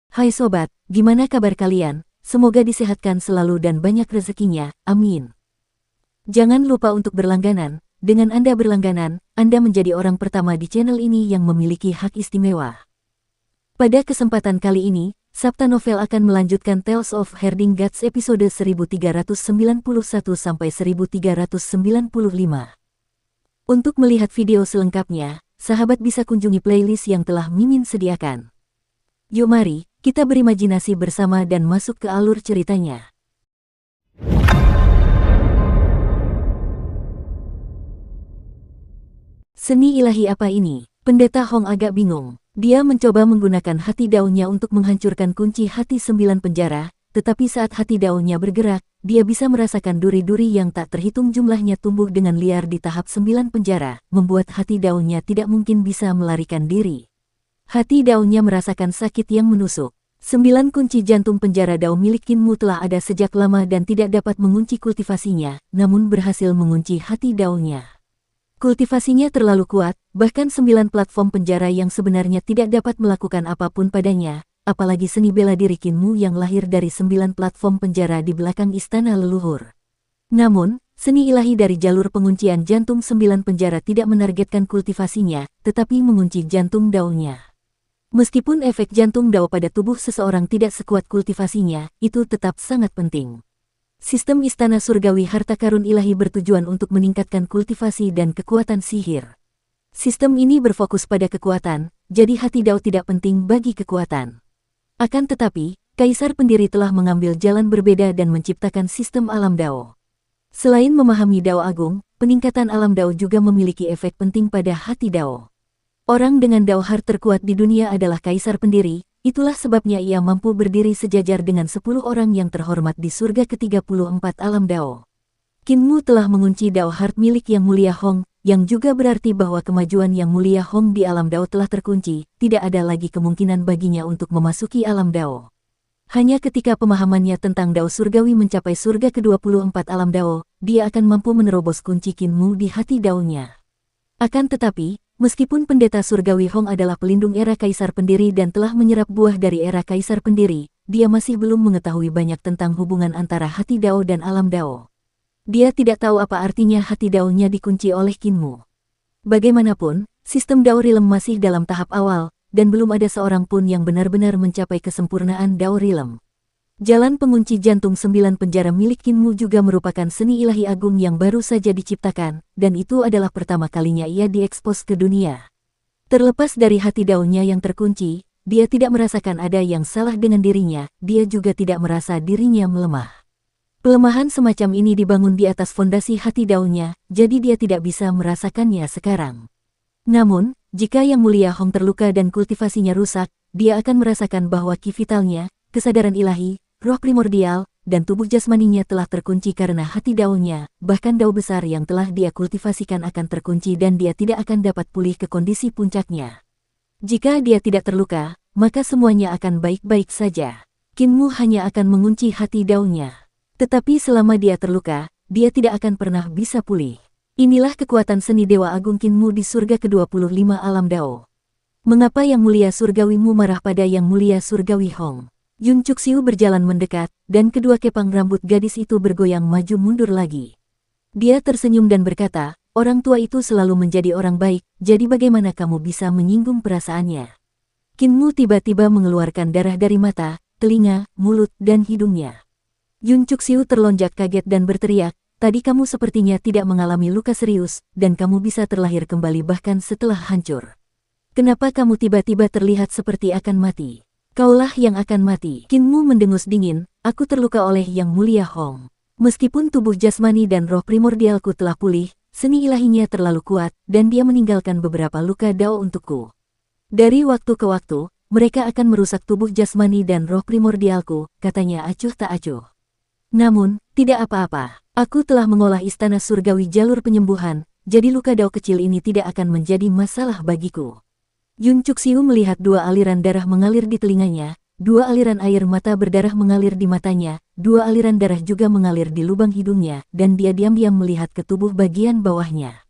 Hai sobat, gimana kabar kalian? Semoga disehatkan selalu dan banyak rezekinya, amin. Jangan lupa untuk berlangganan. Dengan Anda berlangganan, Anda menjadi orang pertama di channel ini yang memiliki hak istimewa. Pada kesempatan kali ini, Sabta Novel akan melanjutkan Tales of Herding Gods episode 1391-1395. Untuk melihat video selengkapnya, sahabat bisa kunjungi playlist yang telah Mimin sediakan. Yuk mari, kita berimajinasi bersama dan masuk ke alur ceritanya. Seni ilahi apa ini? Pendeta Hong agak bingung. Dia mencoba menggunakan hati daunnya untuk menghancurkan kunci hati 9 penjara, tetapi saat hati daunnya bergerak, dia bisa merasakan duri-duri yang tak terhitung jumlahnya tumbuh dengan liar di tahap 9 penjara, membuat hati daunnya tidak mungkin bisa melarikan diri. Hati daunnya merasakan sakit yang menusuk. 9 kunci jantung penjara Dao milik Kinmu telah ada sejak lama dan tidak dapat mengunci kultivasinya, namun berhasil mengunci hati daunnya. Kultivasinya terlalu kuat, bahkan 9 platform penjara yang sebenarnya tidak dapat melakukan apapun padanya, apalagi seni bela diri Kinmu yang lahir dari 9 platform penjara di belakang istana leluhur. Namun, seni ilahi dari jalur penguncian jantung 9 penjara tidak menargetkan kultivasinya, tetapi mengunci jantung daunnya. Meskipun efek jantung Dao pada tubuh seseorang tidak sekuat kultivasinya, itu tetap sangat penting. Sistem Istana Surgawi Harta Karun Ilahi bertujuan untuk meningkatkan kultivasi dan kekuatan sihir. Sistem ini berfokus pada kekuatan, jadi hati Dao tidak penting bagi kekuatan. Akan tetapi, Kaisar Pendiri telah mengambil jalan berbeda dan menciptakan sistem alam Dao. Selain memahami Dao Agung, peningkatan alam Dao juga memiliki efek penting pada hati Dao. Orang dengan Dao Heart terkuat di dunia adalah Kaisar Pendiri, itulah sebabnya ia mampu berdiri sejajar dengan 10 orang yang terhormat di surga ke-34 alam Dao. Kinmu telah mengunci Dao Heart milik Yang Mulia Hong, yang juga berarti bahwa kemajuan Yang Mulia Hong di alam Dao telah terkunci, tidak ada lagi kemungkinan baginya untuk memasuki alam Dao. Hanya ketika pemahamannya tentang Dao Surgawi mencapai surga ke-24 alam Dao, dia akan mampu menerobos kunci Kinmu di hati Dao-nya. Akan tetapi, meskipun Pendeta Surgawi Hong adalah pelindung era Kaisar Pendiri dan telah menyerap buah dari era Kaisar Pendiri, dia masih belum mengetahui banyak tentang hubungan antara hati Dao dan alam Dao. Dia tidak tahu apa artinya hati Dao-nya dikunci oleh Kinmu. Bagaimanapun, sistem Dao Realm masih dalam tahap awal, dan belum ada seorang pun yang benar-benar mencapai kesempurnaan Dao Realm. Jalan pengunci jantung 9 penjara milik Kinmu juga merupakan seni ilahi agung yang baru saja diciptakan, dan itu adalah pertama kalinya ia diekspos ke dunia. Terlepas dari hati daunnya yang terkunci, dia tidak merasakan ada yang salah dengan dirinya, dia juga tidak merasa dirinya melemah. Pelemahan semacam ini dibangun di atas fondasi hati daunnya, jadi dia tidak bisa merasakannya sekarang. Namun, jika Yang Mulia Hong terluka dan kultivasinya rusak, dia akan merasakan bahwa ki vitalnya, kesadaran ilahi, roh primordial, dan tubuh jasmaninya telah terkunci karena hati daunnya, bahkan dao besar yang telah dia kultivasikan akan terkunci dan dia tidak akan dapat pulih ke kondisi puncaknya. Jika dia tidak terluka, maka semuanya akan baik-baik saja. Kinmu hanya akan mengunci hati daunnya. Tetapi selama dia terluka, dia tidak akan pernah bisa pulih. Inilah kekuatan seni Dewa Agung Kinmu di surga ke-25 alam Dao. Mengapa Yang Mulia Surgawimu marah pada Yang Mulia Surgawi Hong? Yun Cuxiu berjalan mendekat, dan kedua kepang rambut gadis itu bergoyang maju mundur lagi. Dia tersenyum dan berkata, orang tua itu selalu menjadi orang baik, jadi bagaimana kamu bisa menyinggung perasaannya? Kinmu tiba-tiba mengeluarkan darah dari mata, telinga, mulut, dan hidungnya. Yun Cuxiu terlonjak kaget dan berteriak, tadi kamu sepertinya tidak mengalami luka serius, dan kamu bisa terlahir kembali bahkan setelah hancur. Kenapa kamu tiba-tiba terlihat seperti akan mati? Kaulah yang akan mati. Kinmu mendengus dingin, aku terluka oleh Yang Mulia Hong. Meskipun tubuh jasmani dan roh primordialku telah pulih, seni ilahinya terlalu kuat, dan dia meninggalkan beberapa luka Dao untukku. Dari waktu ke waktu, mereka akan merusak tubuh jasmani dan roh primordialku, katanya acuh tak acuh. Namun, tidak apa-apa. Aku telah mengolah istana surgawi jalur penyembuhan, jadi luka Dao kecil ini tidak akan menjadi masalah bagiku. Yun Cuxiu melihat 2 aliran darah mengalir di telinganya, 2 aliran air mata berdarah mengalir di matanya, 2 aliran darah juga mengalir di lubang hidungnya, dan dia diam-diam melihat ke tubuh bagian bawahnya.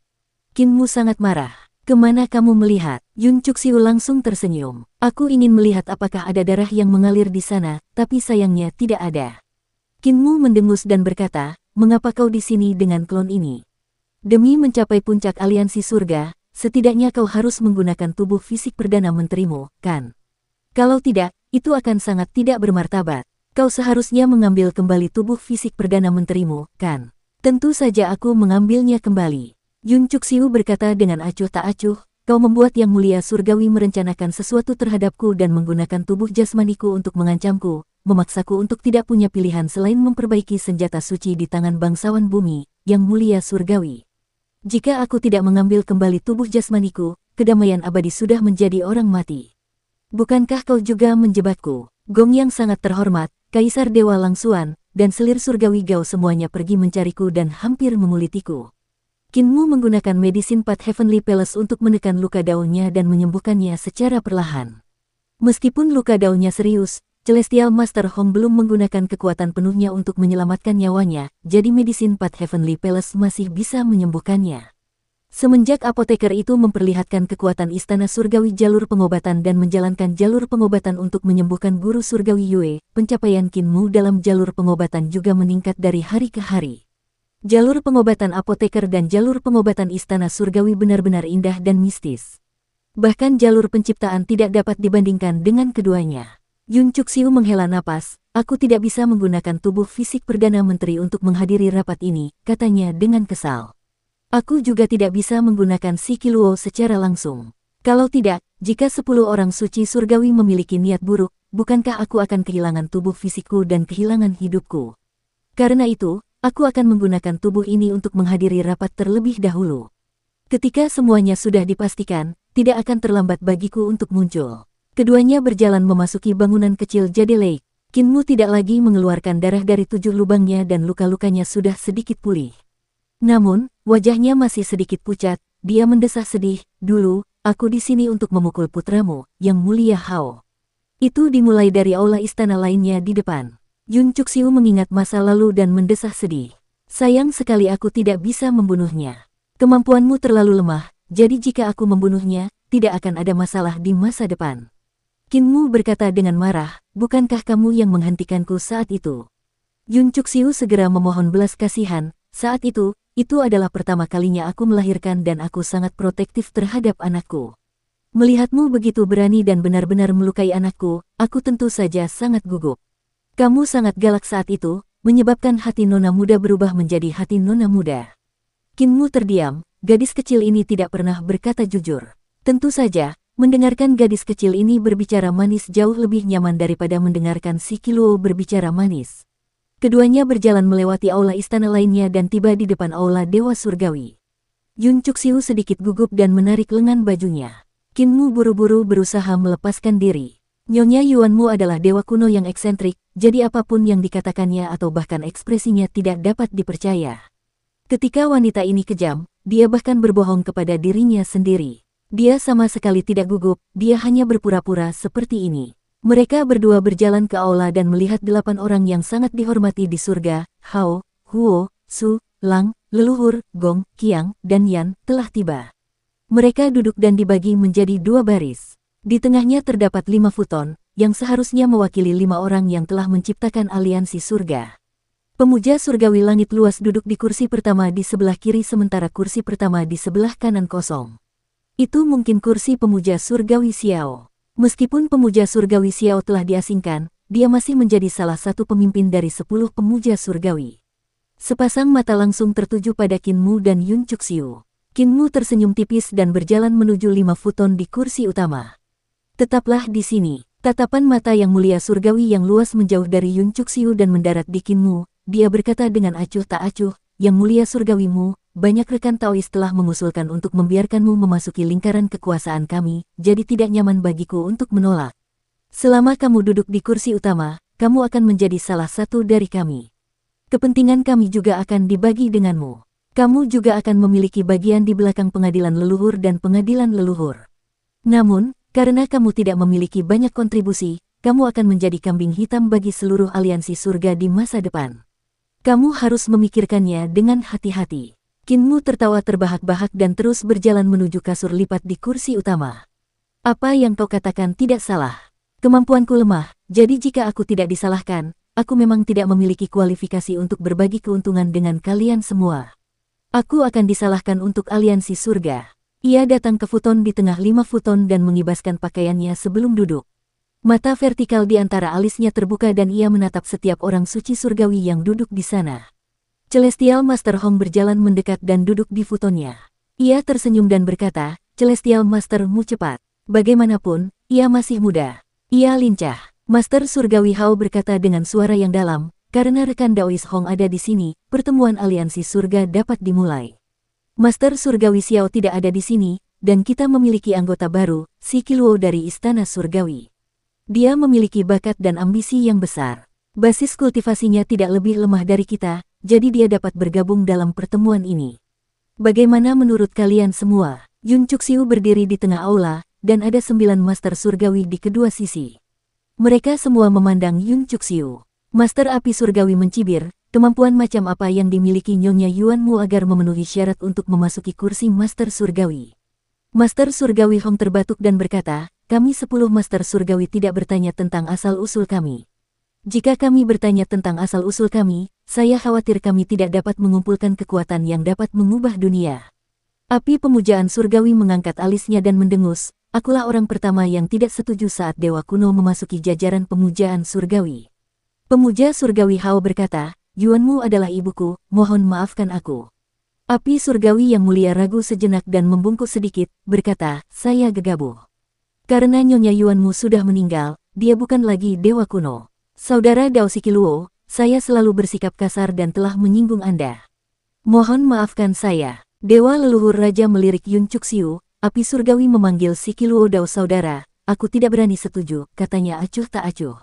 Kinmu sangat marah. Kemana kamu melihat? Yun Cuxiu langsung tersenyum. Aku ingin melihat apakah ada darah yang mengalir di sana, tapi sayangnya tidak ada. Kinmu mendengus dan berkata, mengapa kau di sini dengan klon ini? Demi mencapai puncak aliansi surga, setidaknya kau harus menggunakan tubuh fisik Perdana Menterimu, kan? Kalau tidak, itu akan sangat tidak bermartabat. Kau seharusnya mengambil kembali tubuh fisik Perdana Menterimu, kan? Tentu saja aku mengambilnya kembali. Yun Cuxiu berkata dengan acuh tak acuh, kau membuat Yang Mulia Surgawi merencanakan sesuatu terhadapku dan menggunakan tubuh jasmaniku untuk mengancamku, memaksaku untuk tidak punya pilihan selain memperbaiki senjata suci di tangan bangsawan bumi, Yang Mulia Surgawi. Jika aku tidak mengambil kembali tubuh jasmaniku, kedamaian abadi sudah menjadi orang mati. Bukankah kau juga menjebakku? Gong yang sangat terhormat, Kaisar Dewa Langsuan, dan selir surgawi Gao semuanya pergi mencariku dan hampir memulitiku. Kinmu menggunakan Medicine Path Heavenly Palace untuk menekan luka daunnya dan menyembuhkannya secara perlahan. Meskipun luka daunnya serius, Celestial Master Hong belum menggunakan kekuatan penuhnya untuk menyelamatkan nyawanya, jadi Medicine Path Heavenly Palace masih bisa menyembuhkannya. Semenjak apoteker itu memperlihatkan kekuatan Istana Surgawi jalur pengobatan dan menjalankan jalur pengobatan untuk menyembuhkan Guru Surgawi Yue, pencapaian Kinmu dalam jalur pengobatan juga meningkat dari hari ke hari. Jalur pengobatan apoteker dan jalur pengobatan Istana Surgawi benar-benar indah dan mistis. Bahkan jalur penciptaan tidak dapat dibandingkan dengan keduanya. Yun Cuxiu menghela napas, aku tidak bisa menggunakan tubuh fisik Perdana Menteri untuk menghadiri rapat ini, katanya dengan kesal. Aku juga tidak bisa menggunakan Shiki Luo secara langsung. Kalau tidak, jika 10 orang suci surgawi memiliki niat buruk, bukankah aku akan kehilangan tubuh fisikku dan kehilangan hidupku? Karena itu, aku akan menggunakan tubuh ini untuk menghadiri rapat terlebih dahulu. Ketika semuanya sudah dipastikan, tidak akan terlambat bagiku untuk muncul. Keduanya berjalan memasuki bangunan kecil Jade Lake. Kinmu tidak lagi mengeluarkan darah dari 7 lubangnya dan luka-lukanya sudah sedikit pulih. Namun, wajahnya masih sedikit pucat, dia mendesah sedih, dulu, aku di sini untuk memukul putramu, Yang Mulia Hao. Itu dimulai dari aula istana lainnya di depan. Yun Cuxiu mengingat masa lalu dan mendesah sedih. Sayang sekali aku tidak bisa membunuhnya. Kemampuanmu terlalu lemah, jadi jika aku membunuhnya, tidak akan ada masalah di masa depan. Kinmu berkata dengan marah, bukankah kamu yang menghentikanku saat itu? Yun Cuxiu segera memohon belas kasihan, saat itu adalah pertama kalinya aku melahirkan dan aku sangat protektif terhadap anakku. Melihatmu begitu berani dan benar-benar melukai anakku, aku tentu saja sangat gugup. Kamu sangat galak saat itu, menyebabkan hati nona muda berubah menjadi hati nona muda. Kinmu terdiam, gadis kecil ini tidak pernah berkata jujur. Tentu saja, mendengarkan gadis kecil ini berbicara manis jauh lebih nyaman daripada mendengarkan Shiki Luo berbicara manis. Keduanya berjalan melewati aula istana lainnya dan tiba di depan aula Dewa Surgawi. Yun Cuxiu sedikit gugup dan menarik lengan bajunya. Kinmu buru-buru berusaha melepaskan diri. Nyonya Yuanmu adalah dewa kuno yang eksentrik, jadi apapun yang dikatakannya atau bahkan ekspresinya tidak dapat dipercaya. Ketika wanita ini kejam, dia bahkan berbohong kepada dirinya sendiri. Dia sama sekali tidak gugup, dia hanya berpura-pura seperti ini. Mereka berdua berjalan ke aula dan melihat 8 orang yang sangat dihormati di surga, Hao, Huo, Su, Lang, Leluhur, Gong, Qiang, dan Yan, telah tiba. Mereka duduk dan dibagi menjadi 2 baris. Di tengahnya terdapat 5 futon, yang seharusnya mewakili 5 orang yang telah menciptakan aliansi surga. Pemuja surgawi langit luas duduk di kursi pertama di sebelah kiri sementara kursi pertama di sebelah kanan kosong. Itu mungkin kursi pemuja surgawi Xiao. Meskipun pemuja surgawi Xiao telah diasingkan, dia masih menjadi salah satu pemimpin dari 10 pemuja surgawi. Sepasang mata langsung tertuju pada Kinmu dan Yun Cuxiu. Kinmu tersenyum tipis dan berjalan menuju 5 futon di kursi utama. Tetaplah di sini. Tatapan mata Yang Mulia Surgawi yang luas menjauh dari Yun Cuxiu dan mendarat di Kinmu. Dia berkata dengan acuh tak acuh, Yang Mulia Surgawimu, banyak rekan Taois telah mengusulkan untuk membiarkanmu memasuki lingkaran kekuasaan kami, jadi tidak nyaman bagiku untuk menolak. Selama kamu duduk di kursi utama, kamu akan menjadi salah satu dari kami. Kepentingan kami juga akan dibagi denganmu. Kamu juga akan memiliki bagian di belakang pengadilan leluhur dan pengadilan leluhur. Namun, karena kamu tidak memiliki banyak kontribusi, kamu akan menjadi kambing hitam bagi seluruh aliansi surga di masa depan. Kamu harus memikirkannya dengan hati-hati. Kinmu tertawa terbahak-bahak dan terus berjalan menuju kasur lipat di kursi utama. Apa yang kau katakan tidak salah. Kemampuanku lemah, jadi jika aku tidak disalahkan, aku memang tidak memiliki kualifikasi untuk berbagi keuntungan dengan kalian semua. Aku akan disalahkan untuk aliansi surga. Ia datang ke futon di tengah 5 futon dan mengibaskan pakaiannya sebelum duduk. Mata vertikal di antara alisnya terbuka dan ia menatap setiap orang suci surgawi yang duduk di sana. Celestial Master Hong berjalan mendekat dan duduk di futonnya. Ia tersenyum dan berkata, Celestial Master-mu cepat. Bagaimanapun, ia masih muda. Ia lincah. Master Surgawi Hao berkata dengan suara yang dalam, karena rekan Daois Hong ada di sini, pertemuan aliansi surga dapat dimulai. Master Surgawi Xiao tidak ada di sini, dan kita memiliki anggota baru, Si Qiluo dari Istana Surgawi. Dia memiliki bakat dan ambisi yang besar. Basis kultivasinya tidak lebih lemah dari kita, jadi dia dapat bergabung dalam pertemuan ini. Bagaimana menurut kalian semua? Yun Cuxiu berdiri di tengah aula, dan ada 9 Master Surgawi di kedua sisi. Mereka semua memandang Yun Cuxiu. Master Api Surgawi mencibir, kemampuan macam apa yang dimiliki Nyonya Yuanmu agar memenuhi syarat untuk memasuki kursi Master Surgawi. Master Surgawi Hong terbatuk dan berkata, kami 10 Master Surgawi tidak bertanya tentang asal-usul kami. Jika kami bertanya tentang asal-usul kami, saya khawatir kami tidak dapat mengumpulkan kekuatan yang dapat mengubah dunia. Api pemujaan surgawi mengangkat alisnya dan mendengus, akulah orang pertama yang tidak setuju saat Dewa Kuno memasuki jajaran pemujaan surgawi. Pemuja surgawi Hao berkata, Yuanmu adalah ibuku, mohon maafkan aku. Api surgawi yang mulia ragu sejenak dan membungkuk sedikit, berkata, saya gegabah. Karena Nyonya Yuanmu sudah meninggal, dia bukan lagi Dewa Kuno. Saudara Dao Si Qiluo, saya selalu bersikap kasar dan telah menyinggung Anda. Mohon maafkan saya. Dewa leluhur raja melirik Yun Cuxiu, api surgawi memanggil Si Qiluo Dao saudara, aku tidak berani setuju, katanya acuh tak acuh.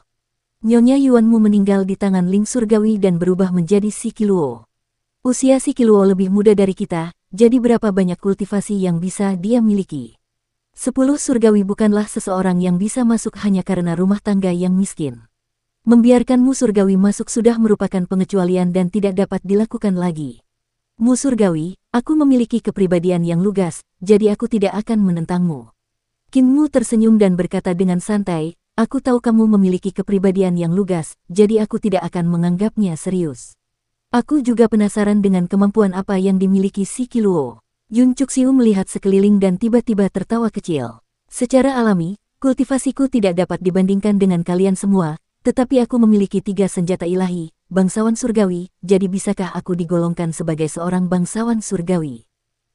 Nyonya Yuanmu meninggal di tangan Ling surgawi dan berubah menjadi Si Qiluo. Usia Si Qiluo lebih muda dari kita, jadi berapa banyak kultivasi yang bisa dia miliki? 10 surgawi bukanlah seseorang yang bisa masuk hanya karena rumah tangga yang miskin. Membiarkanmu surgawi masuk sudah merupakan pengecualian dan tidak dapat dilakukan lagi. Mu surgawi, aku memiliki kepribadian yang lugas, jadi aku tidak akan menentangmu. Kinmu tersenyum dan berkata dengan santai, aku tahu kamu memiliki kepribadian yang lugas, jadi aku tidak akan menganggapnya serius. Aku juga penasaran dengan kemampuan apa yang dimiliki Si Qiluo. Yun Cuxiu melihat sekeliling dan tiba-tiba tertawa kecil. Secara alami, kultivasiku tidak dapat dibandingkan dengan kalian semua, tetapi aku memiliki 3 senjata ilahi, bangsawan surgawi, jadi bisakah aku digolongkan sebagai seorang bangsawan surgawi?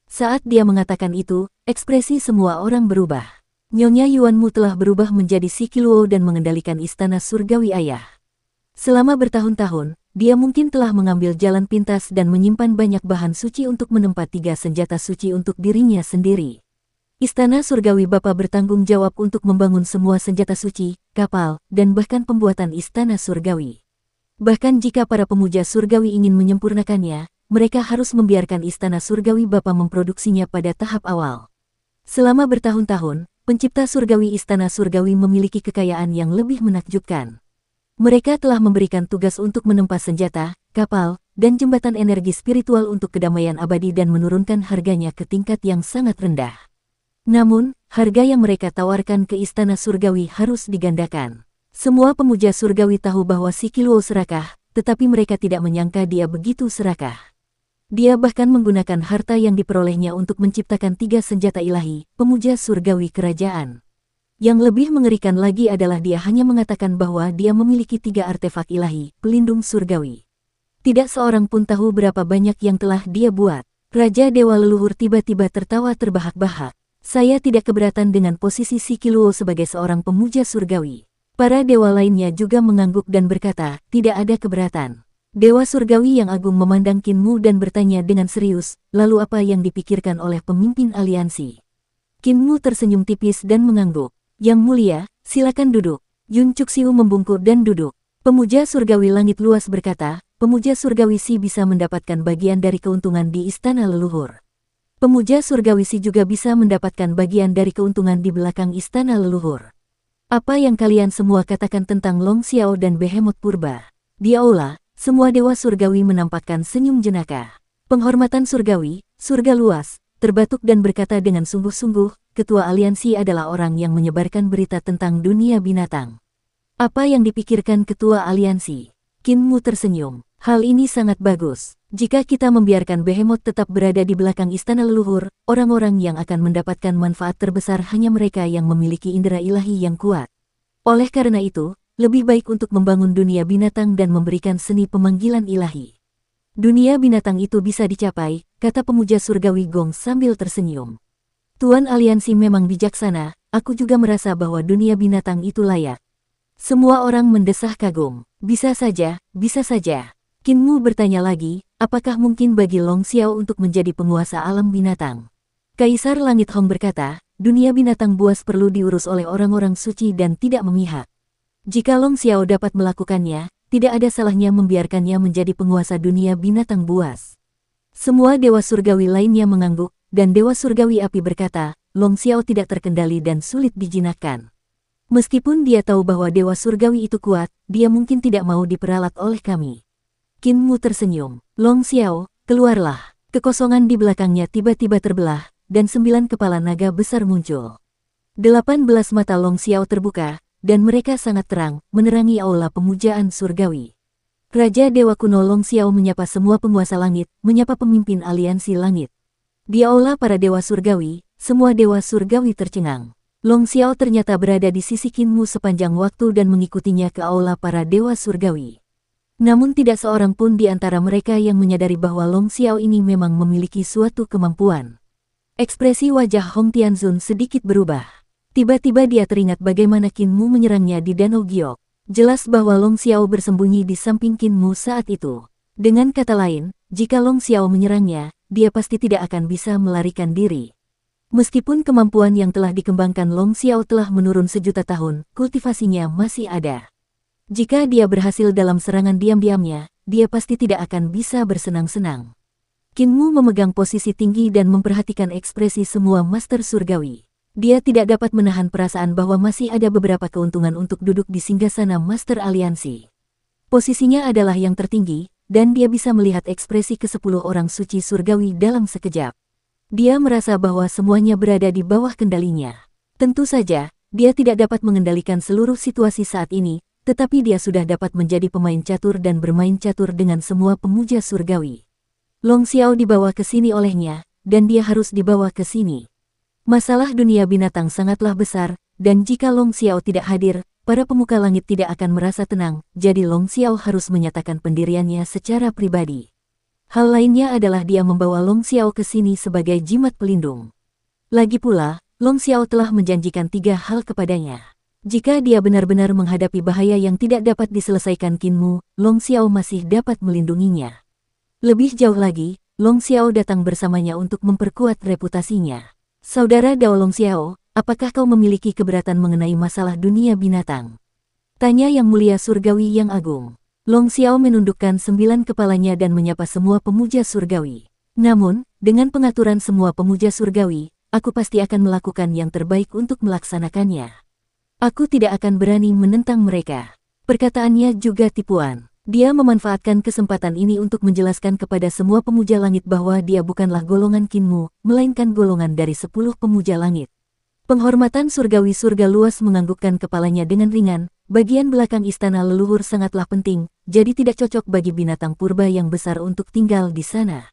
Saat dia mengatakan itu, ekspresi semua orang berubah. Nyonya Yuanmu telah berubah menjadi Si Qiluo dan mengendalikan istana surgawi ayah. Selama bertahun-tahun, dia mungkin telah mengambil jalan pintas dan menyimpan banyak bahan suci untuk menempat 3 senjata suci untuk dirinya sendiri. Istana surgawi Bapa bertanggung jawab untuk membangun semua senjata suci, kapal, dan bahkan pembuatan istana surgawi. Bahkan jika para pemuja surgawi ingin menyempurnakannya, mereka harus membiarkan istana surgawi Bapa memproduksinya pada tahap awal. Selama bertahun-tahun, pencipta surgawi istana surgawi memiliki kekayaan yang lebih menakjubkan. Mereka telah memberikan tugas untuk menempa senjata, kapal, dan jembatan energi spiritual untuk kedamaian abadi dan menurunkan harganya ke tingkat yang sangat rendah. Namun, harga yang mereka tawarkan ke istana surgawi harus digandakan. Semua pemuja surgawi tahu bahwa Si Qiluo serakah, tetapi mereka tidak menyangka dia begitu serakah. Dia bahkan menggunakan harta yang diperolehnya untuk menciptakan 3 senjata ilahi, pemuja surgawi kerajaan. Yang lebih mengerikan lagi adalah dia hanya mengatakan bahwa dia memiliki 3 artefak ilahi, pelindung surgawi. Tidak seorang pun tahu berapa banyak yang telah dia buat. Raja Dewa Leluhur tiba-tiba tertawa terbahak-bahak. Saya tidak keberatan dengan posisi Si Qiluo sebagai seorang pemuja surgawi. Para dewa lainnya juga mengangguk dan berkata, tidak ada keberatan. Dewa surgawi yang agung memandang Kinmu dan bertanya dengan serius, lalu apa yang dipikirkan oleh pemimpin aliansi? Kinmu tersenyum tipis dan mengangguk. Yang mulia, silakan duduk. Yun Cuxiu membungkuk dan duduk. Pemuja surgawi langit luas berkata, pemuja surgawi Si bisa mendapatkan bagian dari keuntungan di istana leluhur. Pemuja surgawi Si juga bisa mendapatkan bagian dari keuntungan di belakang istana leluhur. Apa yang kalian semua katakan tentang Long Xiao dan Behemoth Purba? Di aula, semua dewa surgawi menampakkan senyum jenaka. Penghormatan surgawi, surga luas, terbatuk dan berkata dengan sungguh-sungguh, ketua aliansi adalah orang yang menyebarkan berita tentang dunia binatang. Apa yang dipikirkan ketua aliansi? Qin Mu tersenyum. Hal ini sangat bagus. Jika kita membiarkan Behemoth tetap berada di belakang istana leluhur, orang-orang yang akan mendapatkan manfaat terbesar hanya mereka yang memiliki indera ilahi yang kuat. Oleh karena itu, lebih baik untuk membangun dunia binatang dan memberikan seni pemanggilan ilahi. Dunia binatang itu bisa dicapai, kata pemuja surgawi Gong sambil tersenyum. Tuan aliansi memang bijaksana, aku juga merasa bahwa dunia binatang itu layak. Semua orang mendesah kagum. Bisa saja, bisa saja. Qin Mu bertanya lagi, apakah mungkin bagi Long Xiao untuk menjadi penguasa alam binatang? Kaisar Langit Hong berkata, dunia binatang buas perlu diurus oleh orang-orang suci dan tidak memihak. Jika Long Xiao dapat melakukannya, tidak ada salahnya membiarkannya menjadi penguasa dunia binatang buas. Semua dewa surgawi lainnya mengangguk, dan dewa surgawi api berkata, Long Xiao tidak terkendali dan sulit dijinakkan. Meskipun dia tahu bahwa dewa surgawi itu kuat, dia mungkin tidak mau diperalat oleh kami. Qin Mu tersenyum. Long Xiao, keluarlah. Kekosongan di belakangnya tiba-tiba terbelah, dan 9 kepala naga besar muncul. 18 mata Long Xiao terbuka, dan mereka sangat terang, menerangi aula pemujaan surgawi. Raja Dewa Kuno Long Xiao menyapa semua penguasa langit, menyapa pemimpin aliansi langit. Di aula para dewa surgawi, semua dewa surgawi tercengang. Long Xiao ternyata berada di sisi Qin Mu sepanjang waktu dan mengikutinya ke aula para dewa surgawi. Namun tidak seorang pun di antara mereka yang menyadari bahwa Long Xiao ini memang memiliki suatu kemampuan. Ekspresi wajah Hong Tianzun sedikit berubah. Tiba-tiba dia teringat bagaimana Qin Mu menyerangnya di Danau Giok. Jelas bahwa Long Xiao bersembunyi di samping Qin Mu saat itu. Dengan kata lain, jika Long Xiao menyerangnya, dia pasti tidak akan bisa melarikan diri. Meskipun kemampuan yang telah dikembangkan Long Xiao telah menurun sejuta tahun, kultivasinya masih ada. Jika dia berhasil dalam serangan diam-diamnya, dia pasti tidak akan bisa bersenang-senang. Qin Mu memegang posisi tinggi dan memperhatikan ekspresi semua master surgawi. Dia tidak dapat menahan perasaan bahwa masih ada beberapa keuntungan untuk duduk di singgasana master aliansi. Posisinya adalah yang tertinggi, dan dia bisa melihat ekspresi ke-10 orang suci surgawi dalam sekejap. Dia merasa bahwa semuanya berada di bawah kendalinya. Tentu saja, dia tidak dapat mengendalikan seluruh situasi saat ini, tetapi dia sudah dapat menjadi pemain catur dan bermain catur dengan semua pemuja surgawi. Long Xiao dibawa ke sini olehnya, dan dia harus dibawa ke sini. Masalah dunia binatang sangatlah besar, dan jika Long Xiao tidak hadir, para pemuka langit tidak akan merasa tenang, jadi Long Xiao harus menyatakan pendiriannya secara pribadi. Hal lainnya adalah dia membawa Long Xiao ke sini sebagai jimat pelindung. Lagi pula, Long Xiao telah menjanjikan 3 hal kepadanya. Jika dia benar-benar menghadapi bahaya yang tidak dapat diselesaikan Qin Mu, Long Xiao masih dapat melindunginya. Lebih jauh lagi, Long Xiao datang bersamanya untuk memperkuat reputasinya. Saudara Dao Long Xiao, apakah kau memiliki keberatan mengenai masalah dunia binatang? Tanya Yang Mulia Surgawi yang Agung. Long Xiao menundukkan 9 kepalanya dan menyapa semua pemuja surgawi. Namun, dengan pengaturan semua pemuja surgawi, aku pasti akan melakukan yang terbaik untuk melaksanakannya. Aku tidak akan berani menentang mereka. Perkataannya juga tipuan. Dia memanfaatkan kesempatan ini untuk menjelaskan kepada semua pemuja langit bahwa dia bukanlah golongan Qin Mu, melainkan golongan dari 10 pemuja langit. Penghormatan surgawi surga luas menganggukkan kepalanya dengan ringan. Bagian belakang istana leluhur sangatlah penting, jadi tidak cocok bagi binatang purba yang besar untuk tinggal di sana.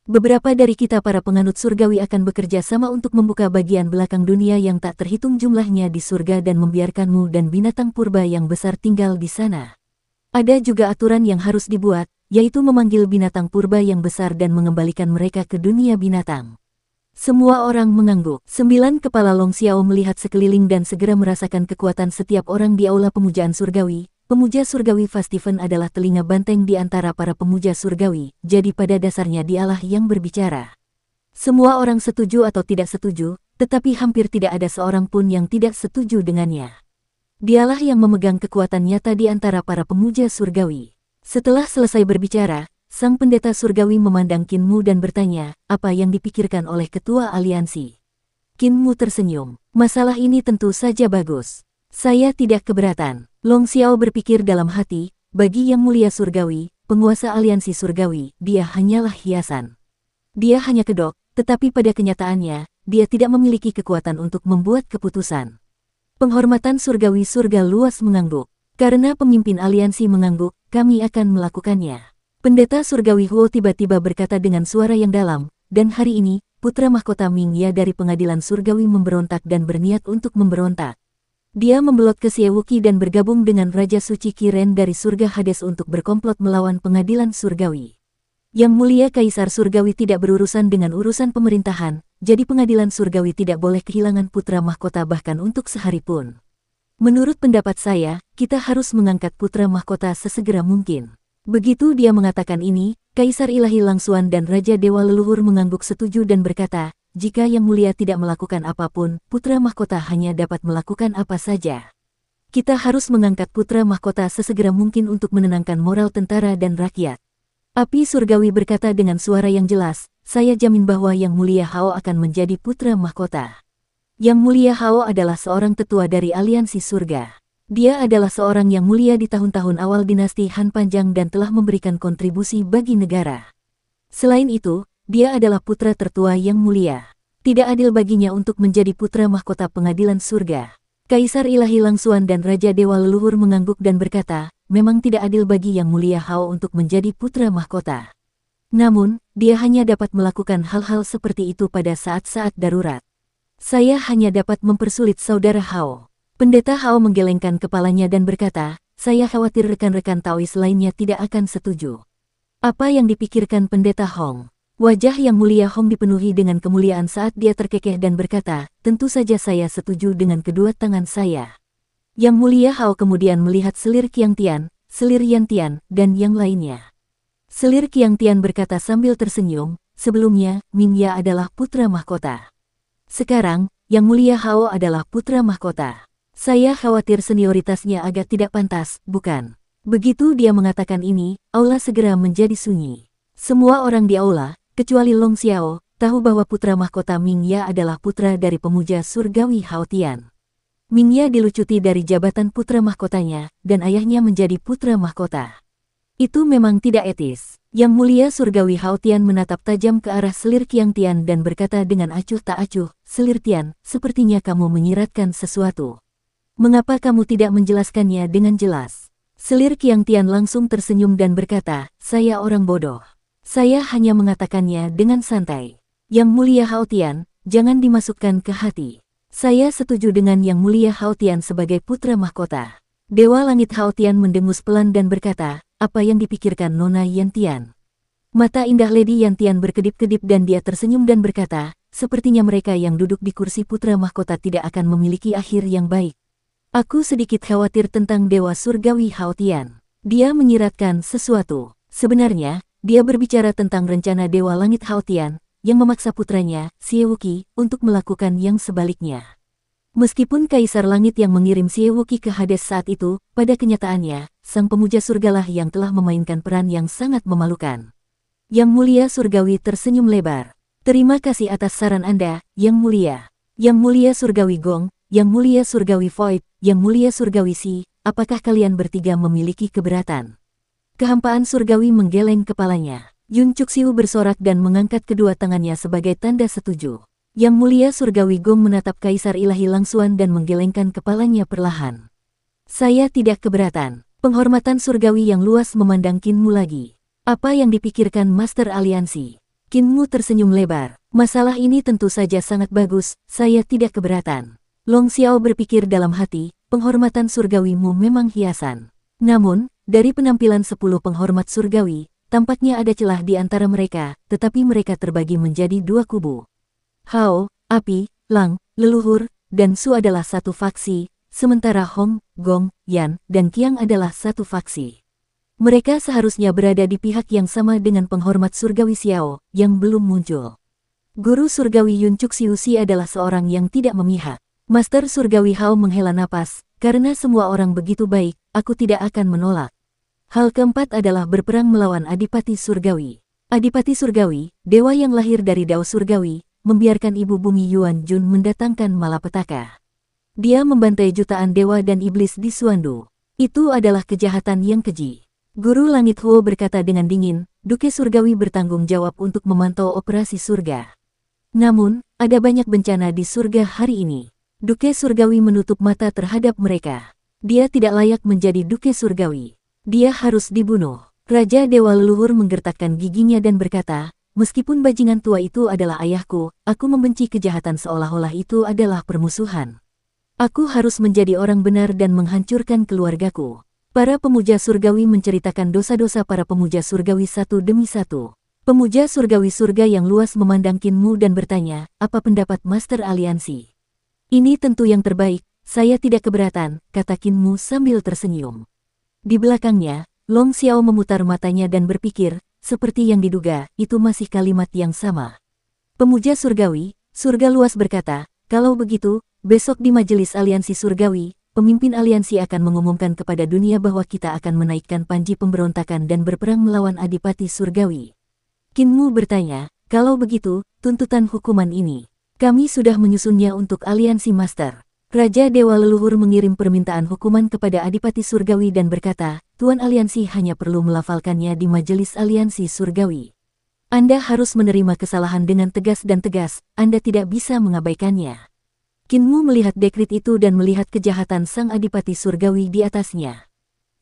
Beberapa dari kita para penganut surgawi akan bekerja sama untuk membuka bagian belakang dunia yang tak terhitung jumlahnya di surga dan membiarkanmu dan binatang purba yang besar tinggal di sana. Ada juga aturan yang harus dibuat, yaitu memanggil binatang purba yang besar dan mengembalikan mereka ke dunia binatang. Semua orang mengangguk. 9 kepala Long Xiao melihat sekeliling dan segera merasakan kekuatan setiap orang di aula pemujaan surgawi. Pemuja surgawi Fastiven adalah telinga banteng di antara para pemuja surgawi, jadi pada dasarnya dialah yang berbicara. Semua orang setuju atau tidak setuju, tetapi hampir tidak ada seorang pun yang tidak setuju dengannya. Dialah yang memegang kekuatan nyata di antara para pemuja surgawi. Setelah selesai berbicara, sang pendeta surgawi memandang Qin Mu dan bertanya, apa yang dipikirkan oleh ketua aliansi? Qin Mu tersenyum. Masalah ini tentu saja bagus. Saya tidak keberatan. Long Xiao berpikir dalam hati, bagi Yang Mulia Surgawi, penguasa aliansi surgawi, dia hanyalah hiasan. Dia hanya kedok, tetapi pada kenyataannya, dia tidak memiliki kekuatan untuk membuat keputusan. Penghormatan surgawi surga luas mengangguk. Karena pemimpin aliansi mengangguk, kami akan melakukannya. Pendeta surgawi Huo tiba-tiba berkata dengan suara yang dalam, dan hari ini, putra mahkota Ming Ya dari pengadilan surgawi memberontak dan berniat untuk memberontak. Dia membelot ke Siewuki dan bergabung dengan Raja Suci Kiren dari surga Hades untuk berkomplot melawan pengadilan surgawi. Yang mulia Kaisar Surgawi tidak berurusan dengan urusan pemerintahan, jadi pengadilan surgawi tidak boleh kehilangan putra mahkota bahkan untuk sehari pun. Menurut pendapat saya, kita harus mengangkat putra mahkota sesegera mungkin. Begitu dia mengatakan ini, Kaisar Ilahi Langsuan dan Raja Dewa Leluhur mengangguk setuju dan berkata, jika Yang Mulia tidak melakukan apapun, putra mahkota hanya dapat melakukan apa saja. Kita harus mengangkat putra mahkota sesegera mungkin untuk menenangkan moral tentara dan rakyat. Api surgawi berkata dengan suara yang jelas, saya jamin bahwa Yang Mulia Hao akan menjadi putra mahkota. Yang Mulia Hao adalah seorang tetua dari aliansi surga. Dia adalah seorang yang mulia di tahun-tahun awal dinasti Han Panjang dan telah memberikan kontribusi bagi negara. Selain itu, dia adalah putra tertua yang mulia. Tidak adil baginya untuk menjadi putra mahkota pengadilan surga. Kaisar Ilahi Langsuan dan Raja Dewa Leluhur mengangguk dan berkata, memang tidak adil bagi Yang Mulia Hao untuk menjadi putra mahkota. Namun, dia hanya dapat melakukan hal-hal seperti itu pada saat-saat darurat. Saya hanya dapat mempersulit saudara Hao. Pendeta Hao menggelengkan kepalanya dan berkata, saya khawatir rekan-rekan Taois lainnya tidak akan setuju. Apa yang dipikirkan Pendeta Hong? Wajah Yang Mulia Hong dipenuhi dengan kemuliaan saat dia terkekeh dan berkata, tentu saja saya setuju dengan kedua tangan saya. Yang Mulia Hao kemudian melihat selir Qiang Tian, selir Yan Tian, dan yang lainnya. Selir Qiang Tian berkata sambil tersenyum, sebelumnya, Ming Ya adalah putra mahkota. Sekarang, Yang Mulia Hao adalah putra mahkota. Saya khawatir senioritasnya agak tidak pantas, bukan? Begitu dia mengatakan ini, aula segera menjadi sunyi. Semua orang di aula, kecuali Long Xiao, tahu bahwa putra mahkota Ming Ya adalah putra dari pemuja surgawi Hao Tian. Ming Ya dilucuti dari jabatan putra mahkotanya, dan ayahnya menjadi putra mahkota. Itu memang tidak etis. Yang Mulia Surgawi Hao Tian menatap tajam ke arah selir Qiang Tian dan berkata dengan acuh tak acuh, selir Tian, sepertinya kamu menyiratkan sesuatu. Mengapa kamu tidak menjelaskannya dengan jelas? Selir Qiang Tian langsung tersenyum dan berkata, saya orang bodoh. Saya hanya mengatakannya dengan santai. Yang Mulia Hao Tian, jangan dimasukkan ke hati. Saya setuju dengan Yang Mulia Hao Tian sebagai putra mahkota. Dewa Langit Hao Tian mendengus pelan dan berkata, apa yang dipikirkan Nona Yan Tian? Mata indah Lady Yan Tian berkedip-kedip dan dia tersenyum dan berkata, sepertinya mereka yang duduk di kursi putra mahkota tidak akan memiliki akhir yang baik. Aku sedikit khawatir tentang Dewa Surgawi Hao Tian. Dia menyiratkan sesuatu. Sebenarnya, dia berbicara tentang rencana Dewa Langit Hao Tian, yang memaksa putranya, Siewuki, untuk melakukan yang sebaliknya. Meskipun Kaisar Langit yang mengirim Siewuki ke Hades saat itu, pada kenyataannya, sang pemuja surgalah yang telah memainkan peran yang sangat memalukan. Yang Mulia Surgawi tersenyum lebar. Terima kasih atas saran Anda, Yang Mulia. Yang Mulia Surgawi Gong, Yang Mulia Surgawi Void, Yang Mulia Surgawi Si, apakah kalian bertiga memiliki keberatan? Kehampaan surgawi menggeleng kepalanya. Yun Cuxiu bersorak dan mengangkat kedua tangannya sebagai tanda setuju. Yang Mulia Surgawi Gong menatap Kaisar Ilahi Langsuan dan menggelengkan kepalanya perlahan. Saya tidak keberatan. Penghormatan surgawi yang luas memandang Qinmu lagi. Apa yang dipikirkan Master Aliansi? Qinmu tersenyum lebar. Masalah ini tentu saja sangat bagus, saya tidak keberatan. Long Xiao berpikir dalam hati, penghormatan surgawimu memang hiasan. Namun, dari penampilan 10 penghormat surgawi, tampaknya ada celah di antara mereka, tetapi mereka terbagi menjadi dua kubu. Hao, Api, Lang, Leluhur, dan Su adalah satu faksi, sementara Hong, Gong, Yan, dan Qiang adalah satu faksi. Mereka seharusnya berada di pihak yang sama dengan penghormat surgawi Xiao, yang belum muncul. Guru surgawi Yun Cuxiu Si adalah seorang yang tidak memihak. Master Surgawi Hao menghela napas, karena semua orang begitu baik, aku tidak akan menolak. Hal keempat adalah berperang melawan Adipati Surgawi. Adipati Surgawi, dewa yang lahir dari Dao Surgawi, membiarkan Ibu Bumi Yuan Jun mendatangkan malapetaka. Dia membantai jutaan dewa dan iblis di Suandu. Itu adalah kejahatan yang keji. Guru Langit Huo berkata dengan dingin, Duke Surgawi bertanggung jawab untuk memantau operasi surga. Namun, ada banyak bencana di surga hari ini. Duke Surgawi menutup mata terhadap mereka. Dia tidak layak menjadi Duke Surgawi. Dia harus dibunuh. Raja Dewa Leluhur menggertakkan giginya dan berkata, meskipun bajingan tua itu adalah ayahku, aku membenci kejahatan seolah-olah itu adalah permusuhan. Aku harus menjadi orang benar dan menghancurkan keluargaku. Para pemuja surgawi menceritakan dosa-dosa para pemuja surgawi satu demi satu. Pemuja surgawi surga yang luas memandang Qin Mu dan bertanya, apa pendapat Master Aliansi? Ini tentu yang terbaik, saya tidak keberatan, kata Qin Mu sambil tersenyum. Di belakangnya, Long Xiao memutar matanya dan berpikir, seperti yang diduga, itu masih kalimat yang sama. Pemuja surgawi, surga luas berkata, kalau begitu, besok di majelis aliansi surgawi, pemimpin aliansi akan mengumumkan kepada dunia bahwa kita akan menaikkan panji pemberontakan dan berperang melawan adipati surgawi. Qin Mu bertanya, kalau begitu, tuntutan hukuman ini, kami sudah menyusunnya untuk aliansi master. Raja Dewa Leluhur mengirim permintaan hukuman kepada adipati surgawi dan berkata, Tuan aliansi hanya perlu melafalkannya di majelis aliansi surgawi. Anda harus menerima kesalahan dengan tegas dan tegas, Anda tidak bisa mengabaikannya. Qin Mu melihat dekrit itu dan melihat kejahatan sang adipati surgawi di atasnya.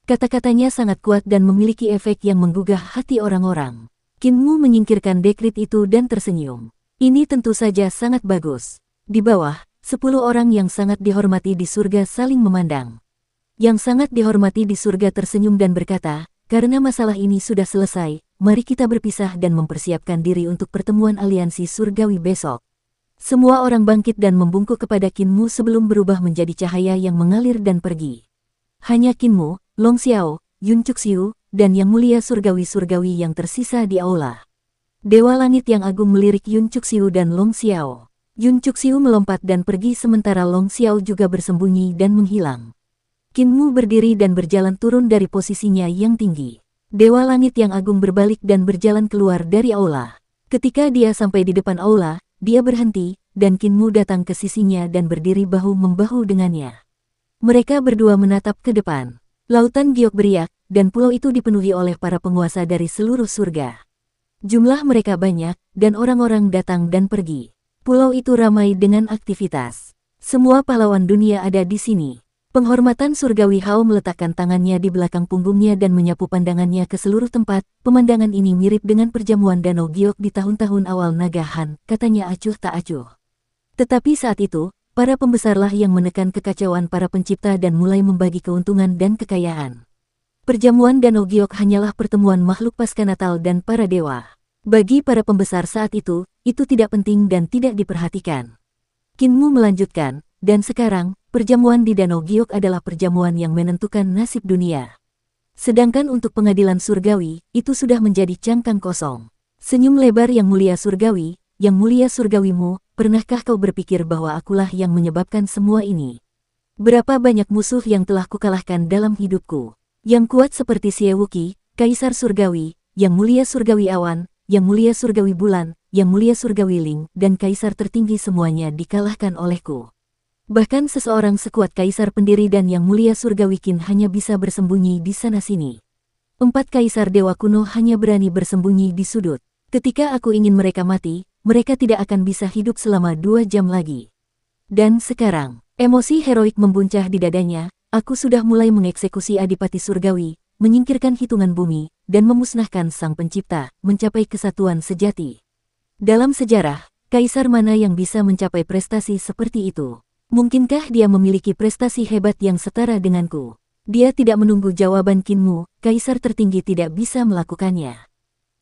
Kata-katanya sangat kuat dan memiliki efek yang menggugah hati orang-orang. Qin Mu menyingkirkan dekrit itu dan tersenyum. Ini tentu saja sangat bagus. Di bawah, 10 orang yang sangat dihormati di surga saling memandang. Yang sangat dihormati di surga tersenyum dan berkata, karena masalah ini sudah selesai, mari kita berpisah dan mempersiapkan diri untuk pertemuan aliansi surgawi besok. Semua orang bangkit dan membungkuk kepada Qin Mu sebelum berubah menjadi cahaya yang mengalir dan pergi. Hanya Qin Mu, Long Xiao, Yun Cuxiu, dan Yang Mulia Surgawi-Surgawi yang tersisa di aula. Dewa Langit yang Agung melirik Yun Cuxiu dan Long Xiao. Yun Cuxiu melompat dan pergi sementara Long Xiao juga bersembunyi dan menghilang. Qin Mu berdiri dan berjalan turun dari posisinya yang tinggi. Dewa Langit yang Agung berbalik dan berjalan keluar dari aula. Ketika dia sampai di depan aula, dia berhenti, dan Qin Mu datang ke sisinya dan berdiri bahu-membahu dengannya. Mereka berdua menatap ke depan. Lautan giok beriak, dan pulau itu dipenuhi oleh para penguasa dari seluruh surga. Jumlah mereka banyak, dan orang-orang datang dan pergi. Pulau itu ramai dengan aktivitas. Semua pahlawan dunia ada di sini. Penghormatan surgawi Hao meletakkan tangannya di belakang punggungnya dan menyapu pandangannya ke seluruh tempat. Pemandangan ini mirip dengan perjamuan danau giok di tahun-tahun awal Naga Han, katanya acuh tak acuh. Tetapi saat itu, para pembesarlah yang menekan kekacauan para pencipta dan mulai membagi keuntungan dan kekayaan. Perjamuan Danau Giok hanyalah pertemuan makhluk pasca Natal dan para dewa. Bagi para pembesar saat itu tidak penting dan tidak diperhatikan. Qin Mu melanjutkan, dan sekarang, perjamuan di Danau Giok adalah perjamuan yang menentukan nasib dunia. Sedangkan untuk pengadilan surgawi, itu sudah menjadi cangkang kosong. Senyum lebar Yang Mulia Surgawi, Yang Mulia Surgawimu, pernahkah kau berpikir bahwa akulah yang menyebabkan semua ini? Berapa banyak musuh yang telah kukalahkan dalam hidupku? Yang kuat seperti Xie Wuqi, Kaisar Surgawi, Yang Mulia Surgawi Awan, Yang Mulia Surgawi Bulan, Yang Mulia Surgawi Ling, dan Kaisar tertinggi semuanya dikalahkan olehku. Bahkan seseorang sekuat Kaisar pendiri dan Yang Mulia Surgawi Qin hanya bisa bersembunyi di sana-sini. 4 Kaisar Dewa kuno hanya berani bersembunyi di sudut. Ketika aku ingin mereka mati, mereka tidak akan bisa hidup selama 2 jam lagi. Dan sekarang, emosi heroik membuncah di dadanya. Aku sudah mulai mengeksekusi Adipati Surgawi, menyingkirkan hitungan bumi, dan memusnahkan Sang Pencipta, mencapai kesatuan sejati. Dalam sejarah, kaisar mana yang bisa mencapai prestasi seperti itu? Mungkinkah dia memiliki prestasi hebat yang setara denganku? Dia tidak menunggu jawaban Qin Mu, kaisar tertinggi tidak bisa melakukannya.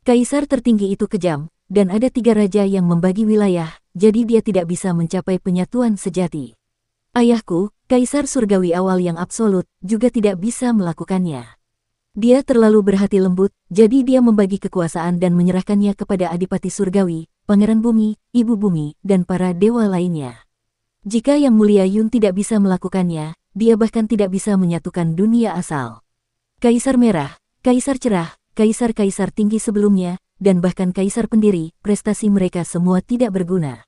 Kaisar tertinggi itu kejam, dan ada 3 raja yang membagi wilayah, jadi dia tidak bisa mencapai penyatuan sejati. Ayahku, Kaisar Surgawi awal yang absolut, juga tidak bisa melakukannya. Dia terlalu berhati lembut, jadi dia membagi kekuasaan dan menyerahkannya kepada Adipati Surgawi, Pangeran Bumi, Ibu Bumi, dan para dewa lainnya. Jika Yang Mulia Yun tidak bisa melakukannya, dia bahkan tidak bisa menyatukan dunia asal. Kaisar Merah, Kaisar Cerah, Kaisar-kaisar tinggi sebelumnya, dan bahkan Kaisar pendiri, prestasi mereka semua tidak berguna.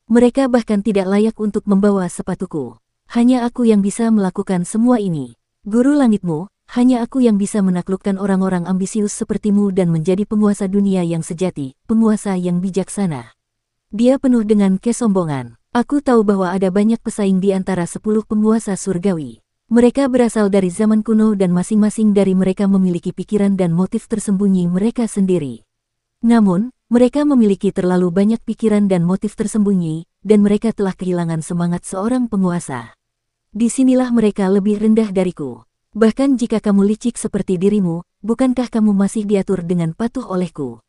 Mereka bahkan tidak layak untuk membawa sepatuku. Hanya aku yang bisa melakukan semua ini. Guru langitmu, Hanya aku yang bisa menaklukkan orang-orang ambisius sepertimu dan menjadi penguasa dunia yang sejati, penguasa yang bijaksana. Dia penuh dengan kesombongan. Aku tahu bahwa ada banyak pesaing di antara 10 penguasa surgawi. Mereka berasal dari zaman kuno dan masing-masing dari mereka memiliki pikiran dan motif tersembunyi mereka sendiri. Namun, mereka memiliki terlalu banyak pikiran dan motif tersembunyi, dan mereka telah kehilangan semangat seorang penguasa. Disinilah mereka lebih rendah dariku. Bahkan jika kamu licik seperti dirimu, bukankah kamu masih diatur dengan patuh olehku?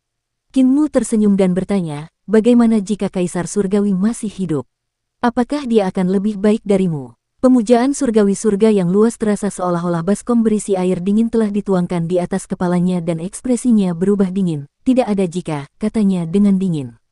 Kinmu tersenyum dan bertanya, bagaimana jika Kaisar Surgawi masih hidup? Apakah dia akan lebih baik darimu? Pemujaan surgawi surga yang luas terasa seolah-olah baskom berisi air dingin telah dituangkan di atas kepalanya dan ekspresinya berubah dingin. Tidak ada jika, katanya dengan dingin.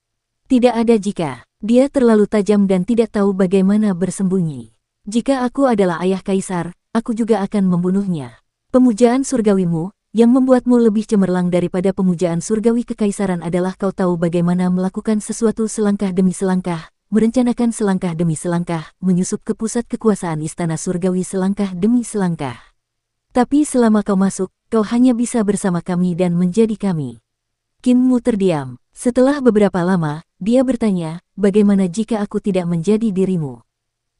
Tidak ada jika. Dia terlalu tajam dan tidak tahu bagaimana bersembunyi. Jika aku adalah ayah Kaisar, aku juga akan membunuhnya. Pemujaan surgawimu, yang membuatmu lebih cemerlang daripada pemujaan surgawi kekaisaran adalah kau tahu bagaimana melakukan sesuatu selangkah demi selangkah, merencanakan selangkah demi selangkah, menyusup ke pusat kekuasaan istana surgawi selangkah demi selangkah. Tapi selama kau masuk, kau hanya bisa bersama kami dan menjadi kami. Kinmu terdiam. Setelah beberapa lama, dia bertanya, bagaimana jika aku tidak menjadi dirimu?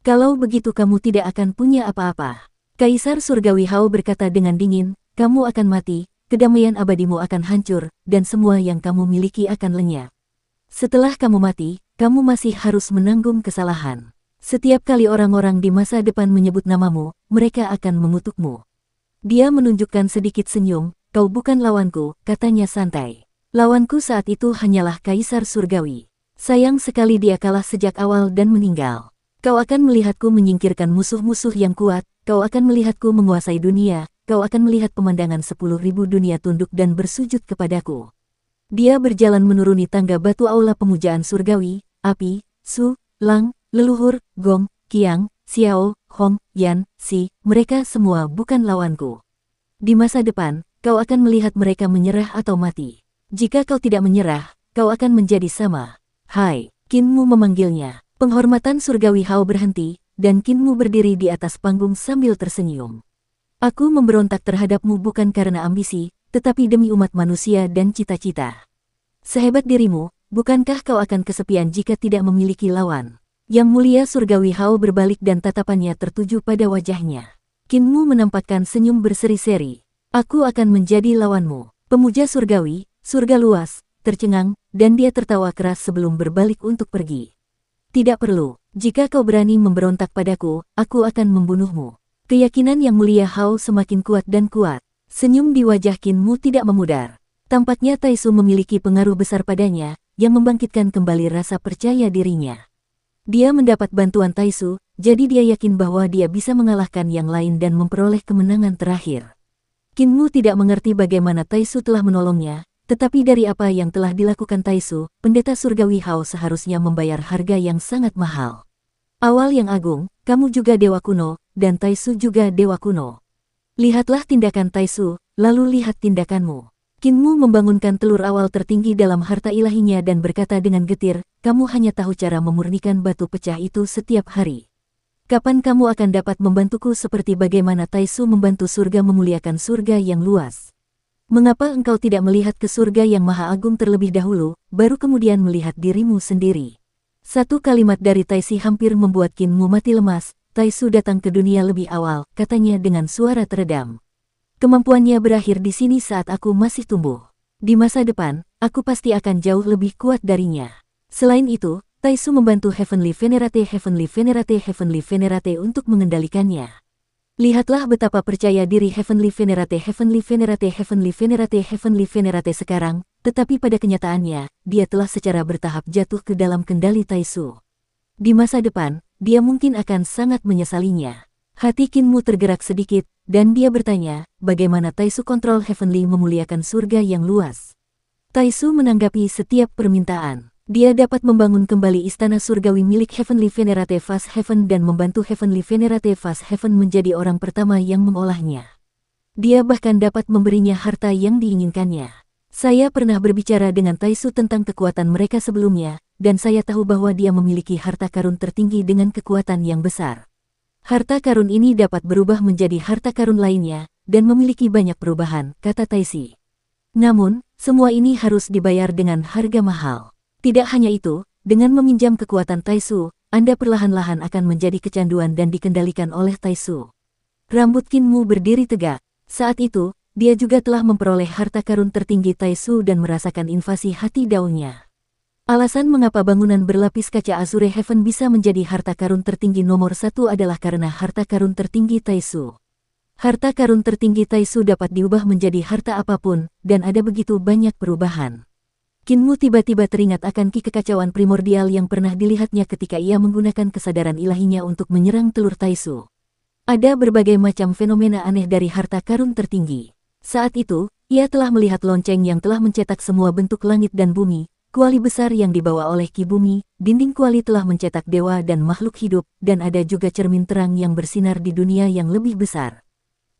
Kalau begitu kamu tidak akan punya apa-apa. Kaisar Surgawi Hao berkata dengan dingin, kamu akan mati, kedamaian abadimu akan hancur, dan semua yang kamu miliki akan lenyap. Setelah kamu mati, kamu masih harus menanggung kesalahan. Setiap kali orang-orang di masa depan menyebut namamu, mereka akan mengutukmu. Dia menunjukkan sedikit senyum, kau bukan lawanku, katanya santai. Lawanku saat itu hanyalah Kaisar Surgawi. Sayang sekali dia kalah sejak awal dan meninggal. Kau akan melihatku menyingkirkan musuh-musuh yang kuat, kau akan melihatku menguasai dunia, kau akan melihat pemandangan 10.000 dunia tunduk dan bersujud kepadaku. Dia berjalan menuruni tangga batu aula pemujaan surgawi, api, su, lang, leluhur, gong, kiang, xiao, hong, yan, si, mereka semua bukan lawanku. Di masa depan, kau akan melihat mereka menyerah atau mati. Jika kau tidak menyerah, kau akan menjadi sama. Hai, Kinmu memanggilnya. Penghormatan surgawi Hao berhenti, dan Kinmu berdiri di atas panggung sambil tersenyum. Aku memberontak terhadapmu bukan karena ambisi, tetapi demi umat manusia dan cita-cita. Sehebat dirimu, bukankah kau akan kesepian jika tidak memiliki lawan? Yang mulia surgawi Hao berbalik dan tatapannya tertuju pada wajahnya. Kinmu menampakkan senyum berseri-seri. Aku akan menjadi lawanmu. Pemuja surgawi, surga luas, tercengang, dan dia tertawa keras sebelum berbalik untuk pergi. Tidak perlu, jika kau berani memberontak padaku, aku akan membunuhmu. Keyakinan yang mulia Hao semakin kuat dan kuat. Senyum di wajah Kinmu tidak memudar. Tampaknya Taisu memiliki pengaruh besar padanya, yang membangkitkan kembali rasa percaya dirinya. Dia mendapat bantuan Taisu, jadi dia yakin bahwa dia bisa mengalahkan yang lain dan memperoleh kemenangan terakhir. Kinmu tidak mengerti bagaimana Taisu telah menolongnya, tetapi dari apa yang telah dilakukan Taisu, pendeta surgawi Hao seharusnya membayar harga yang sangat mahal. Awal yang agung, kamu juga dewa kuno, dan Taisu juga dewa kuno. Lihatlah tindakan Taisu, lalu lihat tindakanmu. Kinmu membangunkan telur awal tertinggi dalam harta ilahinya dan berkata dengan getir, kamu hanya tahu cara memurnikan batu pecah itu setiap hari. Kapan kamu akan dapat membantuku seperti bagaimana Taisu membantu surga memuliakan surga yang luas? Mengapa engkau tidak melihat ke surga yang maha agung terlebih dahulu, baru kemudian melihat dirimu sendiri? Satu kalimat dari Taisi hampir membuat Kinmu mati lemas. Taisu datang ke dunia lebih awal, katanya dengan suara teredam. Kemampuannya berakhir di sini saat aku masih tumbuh. Di masa depan, aku pasti akan jauh lebih kuat darinya. Selain itu, Taisu membantu Heavenly Venerate untuk mengendalikannya. Lihatlah betapa percaya diri Heavenly Venerate sekarang, tetapi pada kenyataannya, dia telah secara bertahap jatuh ke dalam kendali Taisu. Di masa depan, dia mungkin akan sangat menyesalinya. Hati Kinmu tergerak sedikit, dan dia bertanya, bagaimana Taisu kontrol Heavenly memuliakan surga yang luas. Taisu menanggapi setiap permintaan. Dia dapat membangun kembali istana surgawi milik Heavenly Venerate Fast Heaven dan membantu Heavenly Venerate Fast Heaven menjadi orang pertama yang mengolahnya. Dia bahkan dapat memberinya harta yang diinginkannya. Saya pernah berbicara dengan Taisu tentang kekuatan mereka sebelumnya, dan saya tahu bahwa dia memiliki harta karun tertinggi dengan kekuatan yang besar. Harta karun ini dapat berubah menjadi harta karun lainnya, dan memiliki banyak perubahan, kata Taisi. Namun, semua ini harus dibayar dengan harga mahal. Tidak hanya itu, dengan meminjam kekuatan Taisu, Anda perlahan-lahan akan menjadi kecanduan dan dikendalikan oleh Taisu. Rambut Kinmu berdiri tegak. Saat itu, dia juga telah memperoleh harta karun tertinggi Taisu dan merasakan invasi hati daunnya. Alasan mengapa bangunan berlapis kaca Azure Heaven bisa menjadi harta karun tertinggi nomor 1 adalah karena harta karun tertinggi Taisu. Harta karun tertinggi Taisu dapat diubah menjadi harta apapun, dan ada begitu banyak perubahan. Kinmu tiba-tiba teringat akan ki kekacauan primordial yang pernah dilihatnya ketika ia menggunakan kesadaran ilahinya untuk menyerang telur Taisu. Ada berbagai macam fenomena aneh dari harta karun tertinggi. Saat itu, ia telah melihat lonceng yang telah mencetak semua bentuk langit dan bumi, kuali besar yang dibawa oleh ki bumi, dinding kuali telah mencetak dewa dan makhluk hidup, dan ada juga cermin terang yang bersinar di dunia yang lebih besar.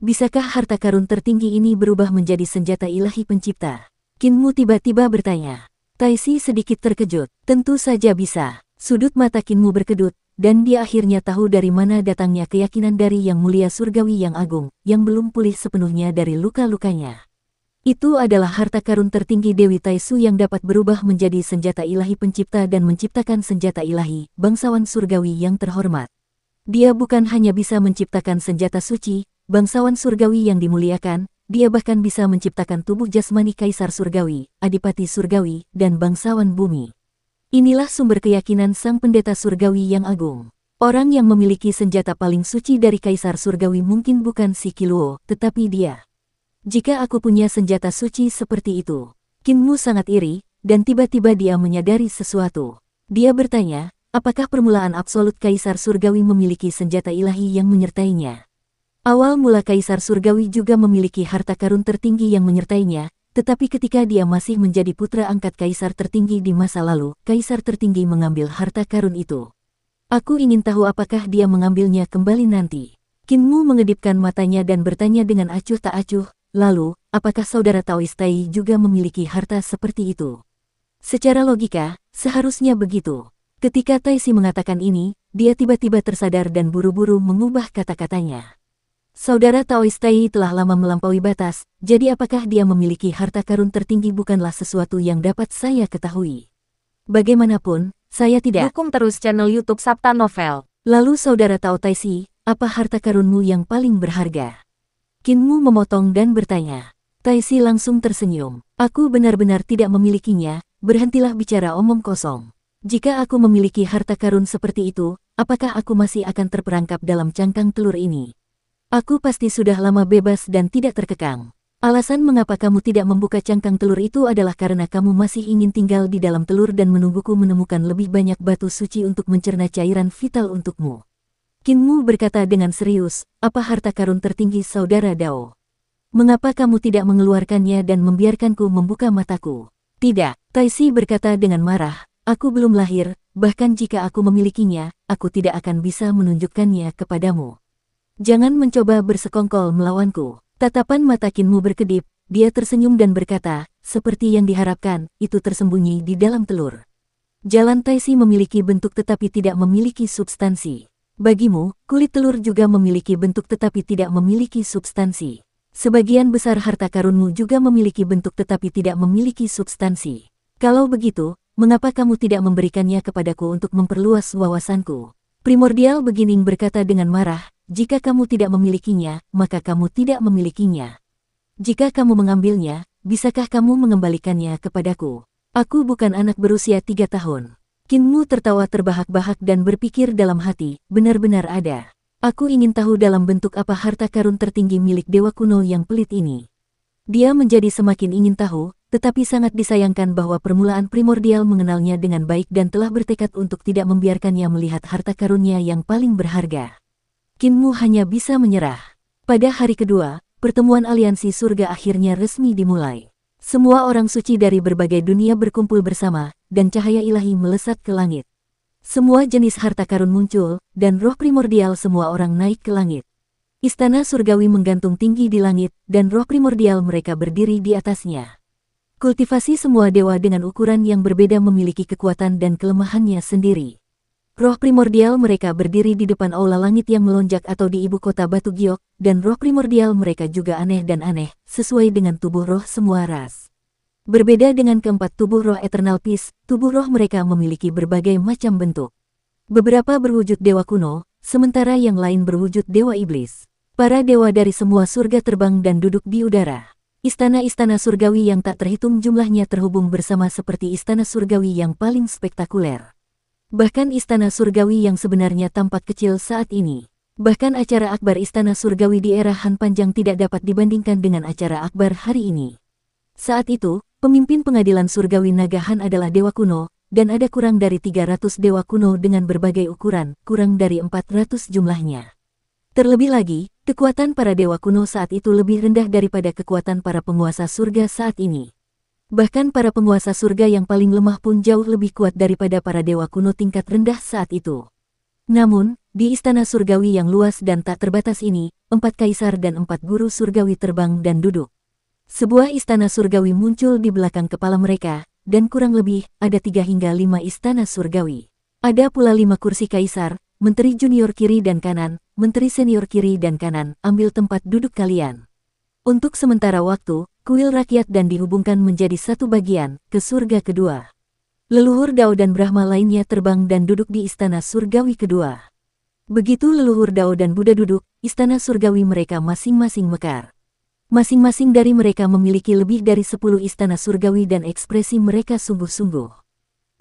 Bisakah harta karun tertinggi ini berubah menjadi senjata ilahi pencipta? Kinmu tiba-tiba bertanya. Taisi sedikit terkejut. Tentu saja bisa. Sudut mata Kinmu berkedut, dan dia akhirnya tahu dari mana datangnya keyakinan dari Yang Mulia Surgawi yang agung, yang belum pulih sepenuhnya dari luka-lukanya. Itu adalah harta karun tertinggi Dewi Taisu yang dapat berubah menjadi senjata ilahi pencipta dan menciptakan senjata ilahi, bangsawan surgawi yang terhormat. Dia bukan hanya bisa menciptakan senjata suci, bangsawan surgawi yang dimuliakan, dia bahkan bisa menciptakan tubuh jasmani kaisar surgawi, adipati surgawi, dan bangsawan bumi. Inilah sumber keyakinan sang pendeta surgawi yang agung. Orang yang memiliki senjata paling suci dari kaisar surgawi mungkin bukan si Kiluo, tetapi dia. Jika aku punya senjata suci seperti itu, Kinmu sangat iri, dan tiba-tiba dia menyadari sesuatu. Dia bertanya, apakah permulaan absolut kaisar surgawi memiliki senjata ilahi yang menyertainya? Awal mula kaisar surgawi juga memiliki harta karun tertinggi yang menyertainya, tetapi ketika dia masih menjadi putra angkat kaisar tertinggi di masa lalu, kaisar tertinggi mengambil harta karun itu. Aku ingin tahu apakah dia mengambilnya kembali nanti. Kinmu mengedipkan matanya dan bertanya dengan acuh tak acuh, lalu, apakah saudara Taoist Tai juga memiliki harta seperti itu? Secara logika, seharusnya begitu. Ketika Taisi mengatakan ini, dia tiba-tiba tersadar dan buru-buru mengubah kata-katanya. Saudara Taoist Tai telah lama melampaui batas, jadi apakah dia memiliki harta karun tertinggi bukanlah sesuatu yang dapat saya ketahui. Bagaimanapun, saya tidak. Dukung terus channel YouTube Sabta Novel. Lalu saudara Tao Taisi, apa harta karunmu yang paling berharga? Kinmu memotong dan bertanya. Taisi langsung tersenyum. Aku benar-benar tidak memilikinya, berhentilah bicara omong kosong. Jika aku memiliki harta karun seperti itu, apakah aku masih akan terperangkap dalam cangkang telur ini? Aku pasti sudah lama bebas dan tidak terkekang. Alasan mengapa kamu tidak membuka cangkang telur itu adalah karena kamu masih ingin tinggal di dalam telur dan menungguku menemukan lebih banyak batu suci untuk mencerna cairan vital untukmu. Kinmu berkata dengan serius, apa harta karun tertinggi saudara Dao? Mengapa kamu tidak mengeluarkannya dan membiarkanku membuka mataku? Tidak, Taisi berkata dengan marah, aku belum lahir, bahkan jika aku memilikinya, aku tidak akan bisa menunjukkannya kepadamu. Jangan mencoba bersekongkol melawanku. Tatapan mata Kinmu berkedip, dia tersenyum dan berkata, seperti yang diharapkan, itu tersembunyi di dalam telur. Jalan Taisi memiliki bentuk tetapi tidak memiliki substansi. Bagimu, kulit telur juga memiliki bentuk tetapi tidak memiliki substansi. Sebagian besar harta karunmu juga memiliki bentuk tetapi tidak memiliki substansi. Kalau begitu, mengapa kamu tidak memberikannya kepadaku untuk memperluas wawasanku? Primordial Beginning berkata dengan marah, jika kamu tidak memilikinya, maka kamu tidak memilikinya. Jika kamu mengambilnya, bisakah kamu mengembalikannya kepadaku? Aku bukan anak berusia 3 tahun. Kinmu tertawa terbahak-bahak dan berpikir dalam hati, benar-benar ada. Aku ingin tahu dalam bentuk apa harta karun tertinggi milik dewa kuno yang pelit ini. Dia menjadi semakin ingin tahu, tetapi sangat disayangkan bahwa permulaan primordial mengenalnya dengan baik dan telah bertekad untuk tidak membiarkannya melihat harta karunnya yang paling berharga. Kinmu hanya bisa menyerah. Pada hari kedua, pertemuan aliansi surga akhirnya resmi dimulai. Semua orang suci dari berbagai dunia berkumpul bersama, dan cahaya ilahi melesat ke langit. Semua jenis harta karun muncul, dan roh primordial semua orang naik ke langit. Istana surgawi menggantung tinggi di langit, dan roh primordial mereka berdiri di atasnya. Kultivasi semua dewa dengan ukuran yang berbeda memiliki kekuatan dan kelemahannya sendiri. Roh primordial mereka berdiri di depan aula langit yang melonjak atau di ibu kota Batu Giok, dan roh primordial mereka juga aneh dan aneh, sesuai dengan tubuh roh semua ras. Berbeda dengan keempat tubuh roh Eternal Peace, tubuh roh mereka memiliki berbagai macam bentuk. Beberapa berwujud dewa kuno, sementara yang lain berwujud dewa iblis. Para dewa dari semua surga terbang dan duduk di udara. Istana-istana surgawi yang tak terhitung jumlahnya terhubung bersama seperti istana surgawi yang paling spektakuler. Bahkan istana surgawi yang sebenarnya tampak kecil saat ini. Bahkan acara akbar istana surgawi di era Han Panjang tidak dapat dibandingkan dengan acara akbar hari ini. Saat itu, pemimpin pengadilan surgawi Naga Han adalah dewa kuno, dan ada kurang dari 300 dewa kuno dengan berbagai ukuran, kurang dari 400 jumlahnya. Terlebih lagi, kekuatan para dewa kuno saat itu lebih rendah daripada kekuatan para penguasa surga saat ini. Bahkan para penguasa surga yang paling lemah pun jauh lebih kuat daripada para dewa kuno tingkat rendah saat itu. Namun, di istana surgawi yang luas dan tak terbatas ini, 4 kaisar dan 4 guru surgawi terbang dan duduk. Sebuah istana surgawi muncul di belakang kepala mereka, dan kurang lebih ada 3 hingga 5 istana surgawi. Ada pula 5 kursi kaisar, menteri junior kiri dan kanan, menteri senior kiri dan kanan, ambil tempat duduk kalian. Untuk sementara waktu, kuil rakyat dan dihubungkan menjadi satu bagian, ke surga kedua. Leluhur Dao dan Brahma lainnya terbang dan duduk di istana surgawi kedua. Begitu leluhur Dao dan Buddha duduk, istana surgawi mereka masing-masing mekar. Masing-masing dari mereka memiliki lebih dari 10 istana surgawi dan ekspresi mereka sungguh-sungguh.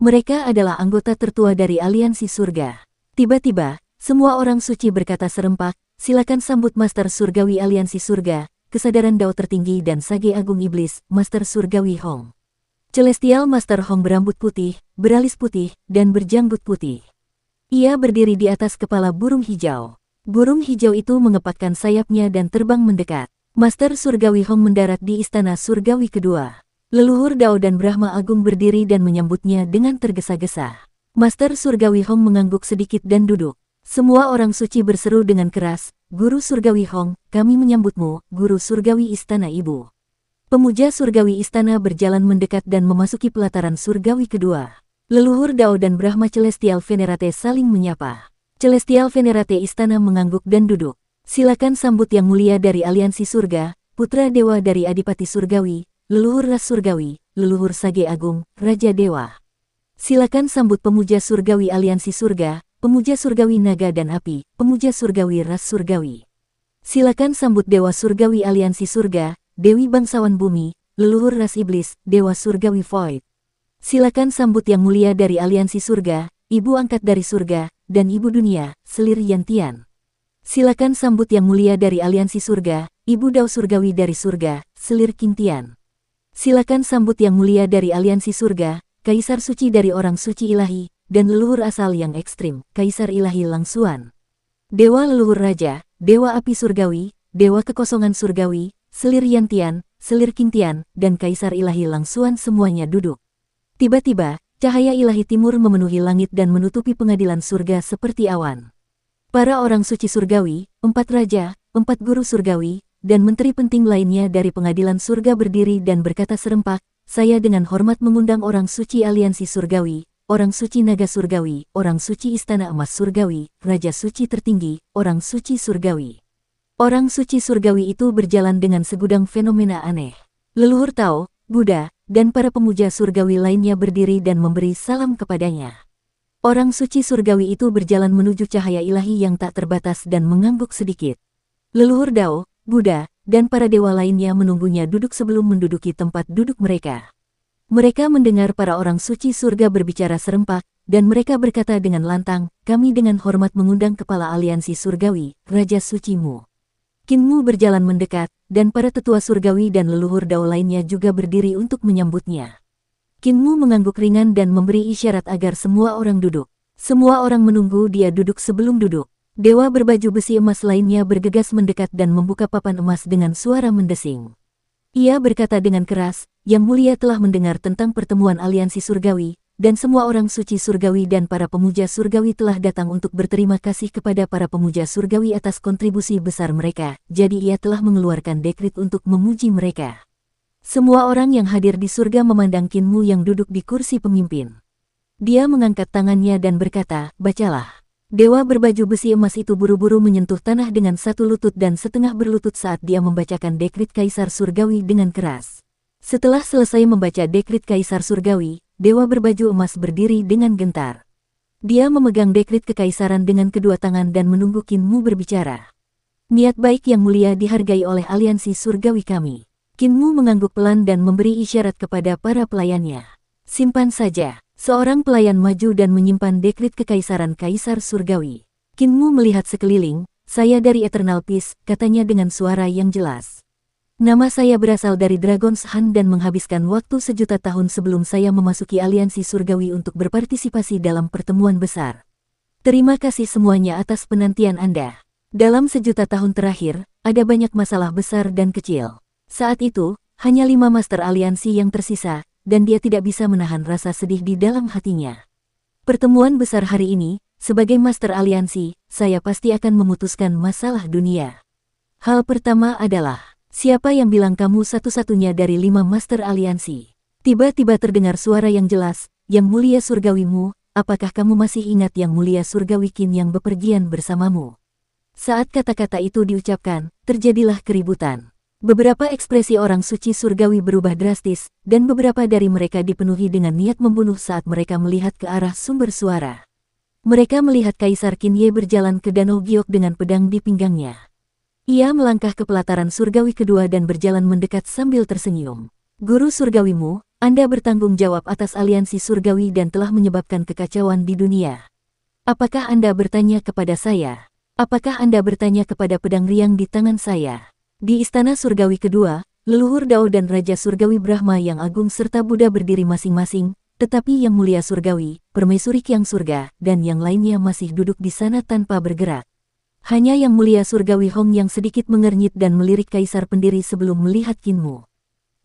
Mereka adalah anggota tertua dari aliansi surga. Tiba-tiba, semua orang suci berkata serempak, silakan sambut Master Surgawi Aliansi Surga, kesadaran Dao tertinggi dan Sage Agung Iblis, Master Surgawi Hong. Celestial Master Hong berambut putih, beralis putih, dan berjanggut putih. Ia berdiri di atas kepala burung hijau. Burung hijau itu mengepakkan sayapnya dan terbang mendekat. Master Surgawi Hong mendarat di istana surgawi kedua. Leluhur Dao dan Brahma Agung berdiri dan menyambutnya dengan tergesa-gesa. Master Surgawi Hong mengangguk sedikit dan duduk. Semua orang suci berseru dengan keras, Guru Surgawi Hong, kami menyambutmu, Guru Surgawi Istana Ibu. Pemuja Surgawi Istana berjalan mendekat dan memasuki pelataran surgawi kedua. Leluhur Dao dan Brahma Celestial Venerate saling menyapa. Celestial Venerate Istana mengangguk dan duduk. Silakan sambut yang mulia dari aliansi surga, putra dewa dari Adipati Surgawi, leluhur ras surgawi, leluhur Sage Agung, Raja Dewa. Silakan sambut pemuja surgawi aliansi surga, pemuja surgawi naga dan api, pemuja surgawi ras surgawi. Silakan sambut dewa surgawi aliansi surga, dewi bangsawan bumi, leluhur ras iblis, dewa surgawi void. Silakan sambut yang mulia dari aliansi surga, ibu angkat dari surga, dan ibu dunia, selir Yantian. Silakan sambut yang mulia dari aliansi surga, ibu Dao surgawi dari surga, selir Kintian. Silakan sambut yang mulia dari aliansi surga, kaisar suci dari orang suci ilahi, dan leluhur asal yang ekstrim, kaisar ilahi Langsuan. Dewa leluhur raja, dewa api surgawi, dewa kekosongan surgawi, selir Yantian, selir Kintian, dan kaisar ilahi Langsuan semuanya duduk. Tiba-tiba, cahaya ilahi timur memenuhi langit dan menutupi pengadilan surga seperti awan. Para orang suci surgawi, 4 raja, 4 guru surgawi, dan menteri penting lainnya dari pengadilan surga berdiri dan berkata serempak, saya dengan hormat mengundang orang suci aliansi surgawi, orang suci naga surgawi, orang suci istana emas surgawi, raja suci tertinggi, orang suci surgawi. Orang suci surgawi itu berjalan dengan segudang fenomena aneh. Leluhur Tao, Buddha, dan para pemuja surgawi lainnya berdiri dan memberi salam kepadanya. Orang suci surgawi itu berjalan menuju cahaya ilahi yang tak terbatas dan mengangguk sedikit. Leluhur Dao, Buddha, dan para dewa lainnya menunggunya duduk sebelum menduduki tempat duduk mereka. Mereka mendengar para orang suci surga berbicara serempak, dan mereka berkata dengan lantang, kami dengan hormat mengundang kepala aliansi surgawi, Raja Sucimu. Kinmu berjalan mendekat, dan para tetua surgawi dan leluhur Dao lainnya juga berdiri untuk menyambutnya. Kinmu mengangguk ringan dan memberi isyarat agar semua orang duduk. Semua orang menunggu dia duduk sebelum duduk. Dewa berbaju besi emas lainnya bergegas mendekat dan membuka papan emas dengan suara mendesing. Ia berkata dengan keras, Yang Mulia telah mendengar tentang pertemuan aliansi surgawi, dan semua orang suci surgawi dan para pemuja surgawi telah datang untuk berterima kasih kepada para pemuja surgawi atas kontribusi besar mereka, jadi ia telah mengeluarkan dekret untuk memuji mereka. Semua orang yang hadir di surga memandang Kinmu yang duduk di kursi pemimpin. Dia mengangkat tangannya dan berkata, "Bacalah." Dewa berbaju besi emas itu buru-buru menyentuh tanah dengan satu lutut dan setengah berlutut saat dia membacakan dekrit Kaisar Surgawi dengan keras. Setelah selesai membaca dekrit Kaisar Surgawi, Dewa berbaju emas berdiri dengan gentar. Dia memegang dekrit kekaisaran dengan kedua tangan dan menunggu Qin Mu berbicara. "Niat baik yang mulia dihargai oleh aliansi surgawi kami." Qin Mu mengangguk pelan dan memberi isyarat kepada para pelayannya. "Simpan saja." Seorang pelayan maju dan menyimpan dekrit kekaisaran Kaisar Surgawi. Qin Mu melihat sekeliling. "Saya dari Eternal Peace," katanya dengan suara yang jelas. "Nama saya berasal dari Dragon's Han dan menghabiskan waktu sejuta tahun sebelum saya memasuki aliansi surgawi untuk berpartisipasi dalam pertemuan besar. Terima kasih semuanya atas penantian Anda. Dalam sejuta tahun terakhir, ada banyak masalah besar dan kecil. Saat itu, hanya 5 master aliansi yang tersisa, dan dia tidak bisa menahan rasa sedih di dalam hatinya. Pertemuan besar hari ini, sebagai master aliansi, saya pasti akan memutuskan masalah dunia. Hal pertama adalah, siapa yang bilang kamu satu-satunya dari 5 master aliansi?" Tiba-tiba terdengar suara yang jelas, "Yang mulia surgawimu, apakah kamu masih ingat yang mulia surgawi Qin yang bepergian bersamamu?" Saat kata-kata itu diucapkan, terjadilah keributan. Beberapa ekspresi orang suci surgawi berubah drastis, dan beberapa dari mereka dipenuhi dengan niat membunuh saat mereka melihat ke arah sumber suara. Mereka melihat Kaisar Qin Ye berjalan ke Danau Giok dengan pedang di pinggangnya. Ia melangkah ke pelataran surgawi kedua dan berjalan mendekat sambil tersenyum. "Guru surgawimu, Anda bertanggung jawab atas aliansi surgawi dan telah menyebabkan kekacauan di dunia. Apakah Anda bertanya kepada saya? Apakah Anda bertanya kepada pedang riang di tangan saya?" Di istana surgawi kedua, leluhur Dao dan Raja Surgawi Brahma yang agung serta Buddha berdiri masing-masing, tetapi yang mulia surgawi, permaisuri Kyang Surga, dan yang lainnya masih duduk di sana tanpa bergerak. Hanya yang mulia surgawi Hong yang sedikit mengernyit dan melirik kaisar pendiri sebelum melihat Qin Mu.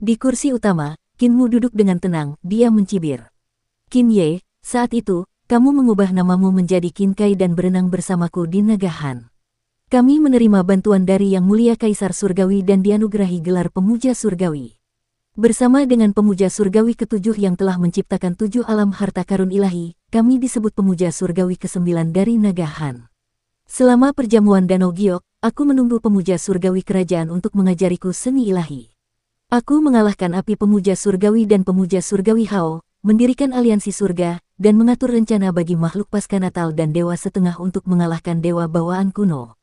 Di kursi utama, Qin Mu duduk dengan tenang, dia mencibir. "Qin Ye, saat itu, kamu mengubah namamu menjadi Qin Kai dan berenang bersamaku di Naga Han. Kami menerima bantuan dari Yang Mulia Kaisar Surgawi dan dianugerahi gelar Pemuja Surgawi. Bersama dengan Pemuja Surgawi ke-7 yang telah menciptakan 7 alam harta karun ilahi, kami disebut Pemuja Surgawi ke-9 dari Naga Han. Selama perjamuan Danau Giok, aku menunggu Pemuja Surgawi kerajaan untuk mengajariku seni ilahi. Aku mengalahkan api Pemuja Surgawi dan Pemuja Surgawi Hao, mendirikan aliansi surga, dan mengatur rencana bagi makhluk pasca Natal dan Dewa Setengah untuk mengalahkan Dewa Bawaan kuno."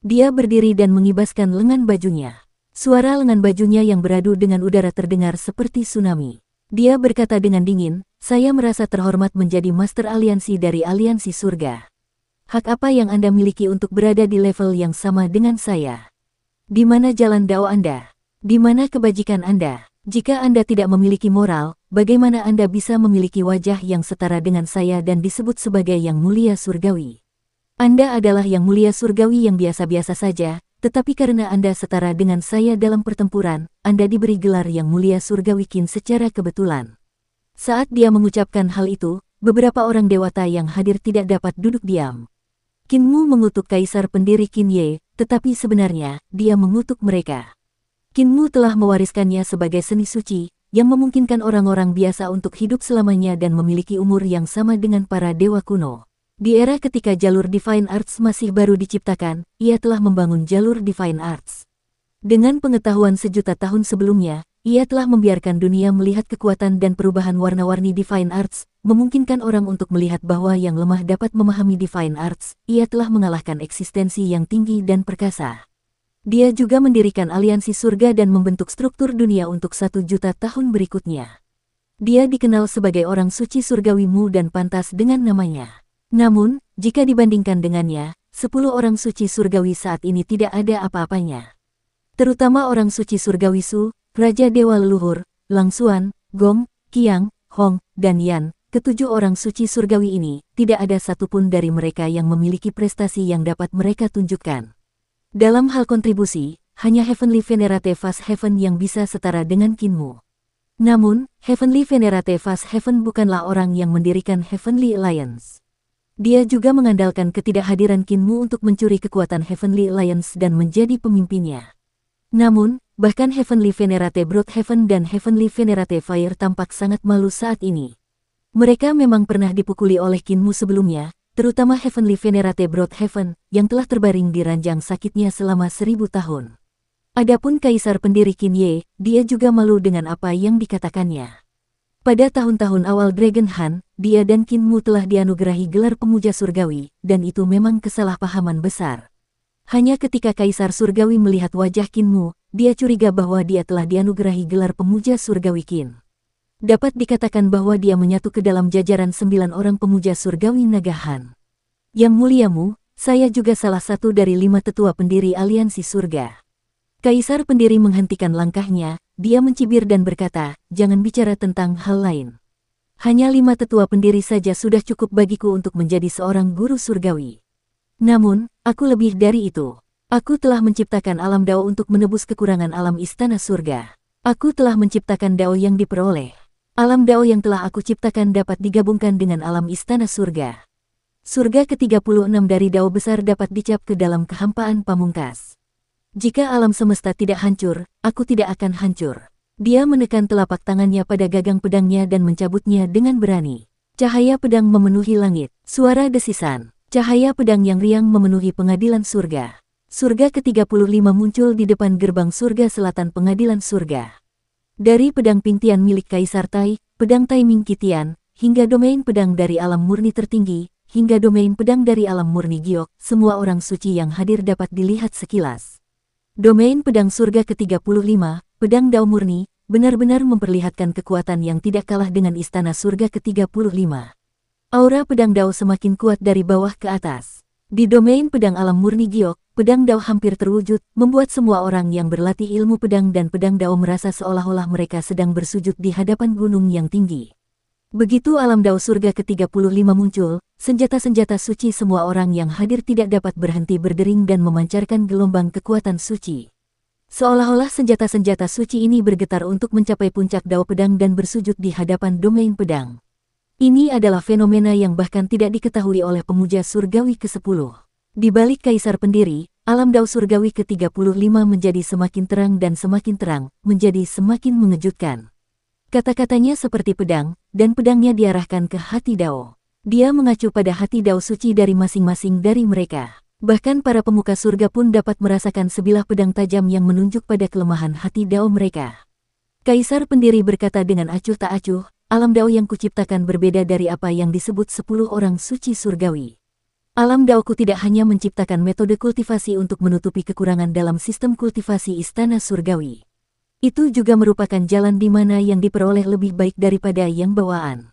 Dia berdiri dan mengibaskan lengan bajunya. Suara lengan bajunya yang beradu dengan udara terdengar seperti tsunami. Dia berkata dengan dingin, "Saya merasa terhormat menjadi master aliansi dari aliansi surga. Hak apa yang Anda miliki untuk berada di level yang sama dengan saya? Di mana jalan Dao Anda? Di mana kebajikan Anda? Jika Anda tidak memiliki moral, bagaimana Anda bisa memiliki wajah yang setara dengan saya dan disebut sebagai Yang Mulia Surgawi? Anda adalah Yang Mulia Surgawi yang biasa-biasa saja, tetapi karena Anda setara dengan saya dalam pertempuran, Anda diberi gelar Yang Mulia Surgawi Qin secara kebetulan." Saat dia mengucapkan hal itu, beberapa orang dewata yang hadir tidak dapat duduk diam. Qin Mu mengutuk Kaisar pendiri Qin Ye, tetapi sebenarnya, dia mengutuk mereka. Qin Mu telah mewariskannya sebagai seni suci, yang memungkinkan orang-orang biasa untuk hidup selamanya dan memiliki umur yang sama dengan para dewa kuno. Di era ketika jalur Divine Arts masih baru diciptakan, ia telah membangun jalur Divine Arts. Dengan pengetahuan sejuta tahun sebelumnya, ia telah membiarkan dunia melihat kekuatan dan perubahan warna-warni Divine Arts, memungkinkan orang untuk melihat bahwa yang lemah dapat memahami Divine Arts. Ia telah mengalahkan eksistensi yang tinggi dan perkasa. Dia juga mendirikan aliansi surga dan membentuk struktur dunia untuk 1 juta tahun berikutnya. Dia dikenal sebagai orang suci surgawimu dan pantas dengan namanya. Namun, jika dibandingkan dengannya, 10 orang suci surgawi saat ini tidak ada apa-apanya. Terutama orang suci surgawi Su, Raja Dewa Leluhur, Lang Xuan, Gong, Qiang, Hong, dan Yan. Ke-7 orang suci surgawi ini, tidak ada satupun dari mereka yang memiliki prestasi yang dapat mereka tunjukkan. Dalam hal kontribusi, hanya Heavenly Venerate Fast Heaven yang bisa setara dengan Qin Mu. Namun, Heavenly Venerate Fast Heaven bukanlah orang yang mendirikan Heavenly Alliance. Dia juga mengandalkan ketidakhadiran Qin Mu untuk mencuri kekuatan Heavenly Alliance dan menjadi pemimpinnya. Namun, bahkan Heavenly Venerate Broad Heaven dan Heavenly Venerate Fire tampak sangat malu saat ini. Mereka memang pernah dipukuli oleh Kinmu sebelumnya, terutama Heavenly Venerate Broadhaven, yang telah terbaring di ranjang sakitnya selama 1000 tahun. Adapun Kaisar pendiri Kinye, dia juga malu dengan apa yang dikatakannya. Pada tahun-tahun awal Dragon Han, dia dan Kinmu telah dianugerahi gelar pemuja surgawi, dan itu memang kesalahpahaman besar. Hanya ketika Kaisar Surgawi melihat wajah Kinmu, dia curiga bahwa dia telah dianugerahi gelar pemuja surgawi Qin. Dapat dikatakan bahwa dia menyatu ke dalam jajaran 9 orang pemuja surgawi Naga Han. Yang muliamu, saya juga salah satu dari 5 tetua pendiri aliansi surga. Kaisar pendiri menghentikan langkahnya, dia mencibir dan berkata, jangan bicara tentang hal lain. Hanya 5 tetua pendiri saja sudah cukup bagiku untuk menjadi seorang guru surgawi. Namun, aku lebih dari itu. Aku telah menciptakan alam Dao untuk menebus kekurangan alam istana surga. Aku telah menciptakan Dao yang diperoleh. Alam Dao yang telah aku ciptakan dapat digabungkan dengan alam istana surga. Surga ke-36 dari Dao besar dapat dicap ke dalam kehampaan pamungkas. Jika alam semesta tidak hancur, aku tidak akan hancur. Dia menekan telapak tangannya pada gagang pedangnya dan mencabutnya dengan berani. Cahaya pedang memenuhi langit. Suara desisan. Cahaya pedang yang riang memenuhi pengadilan surga. Surga ke-35 muncul di depan gerbang surga selatan pengadilan surga. Dari pedang Pingtian milik Kaisar Tai, pedang Taiming Kitian, hingga domain pedang dari alam murni tertinggi, hingga domain pedang dari alam murni Giok, semua orang suci yang hadir dapat dilihat sekilas. Domain pedang surga ke-35, pedang Dao murni, benar-benar memperlihatkan kekuatan yang tidak kalah dengan istana surga ke-35. Aura pedang Dao semakin kuat dari bawah ke atas. Di domain pedang alam murni Giok, pedang Dao hampir terwujud, membuat semua orang yang berlatih ilmu pedang dan pedang Dao merasa seolah-olah mereka sedang bersujud di hadapan gunung yang tinggi. Begitu alam Dao surga ke-35 muncul, senjata-senjata suci semua orang yang hadir tidak dapat berhenti berdering dan memancarkan gelombang kekuatan suci. Seolah-olah senjata-senjata suci ini bergetar untuk mencapai puncak Dao pedang dan bersujud di hadapan domain pedang. Ini adalah fenomena yang bahkan tidak diketahui oleh pemuja surgawi ke-10. Di balik Kaisar pendiri, alam Dao surgawi ke-35 menjadi semakin terang dan semakin terang, menjadi semakin mengejutkan. Kata-katanya seperti pedang, dan pedangnya diarahkan ke hati Dao. Dia mengacu pada hati Dao suci dari masing-masing dari mereka. Bahkan para pemuka surga pun dapat merasakan sebilah pedang tajam yang menunjuk pada kelemahan hati Dao mereka. Kaisar pendiri berkata dengan acuh tak acuh, alam Dao yang kuciptakan berbeda dari apa yang disebut 10 orang suci surgawi. Alam Daoku tidak hanya menciptakan metode kultivasi untuk menutupi kekurangan dalam sistem kultivasi istana surgawi. Itu juga merupakan jalan di mana yang diperoleh lebih baik daripada yang bawaan.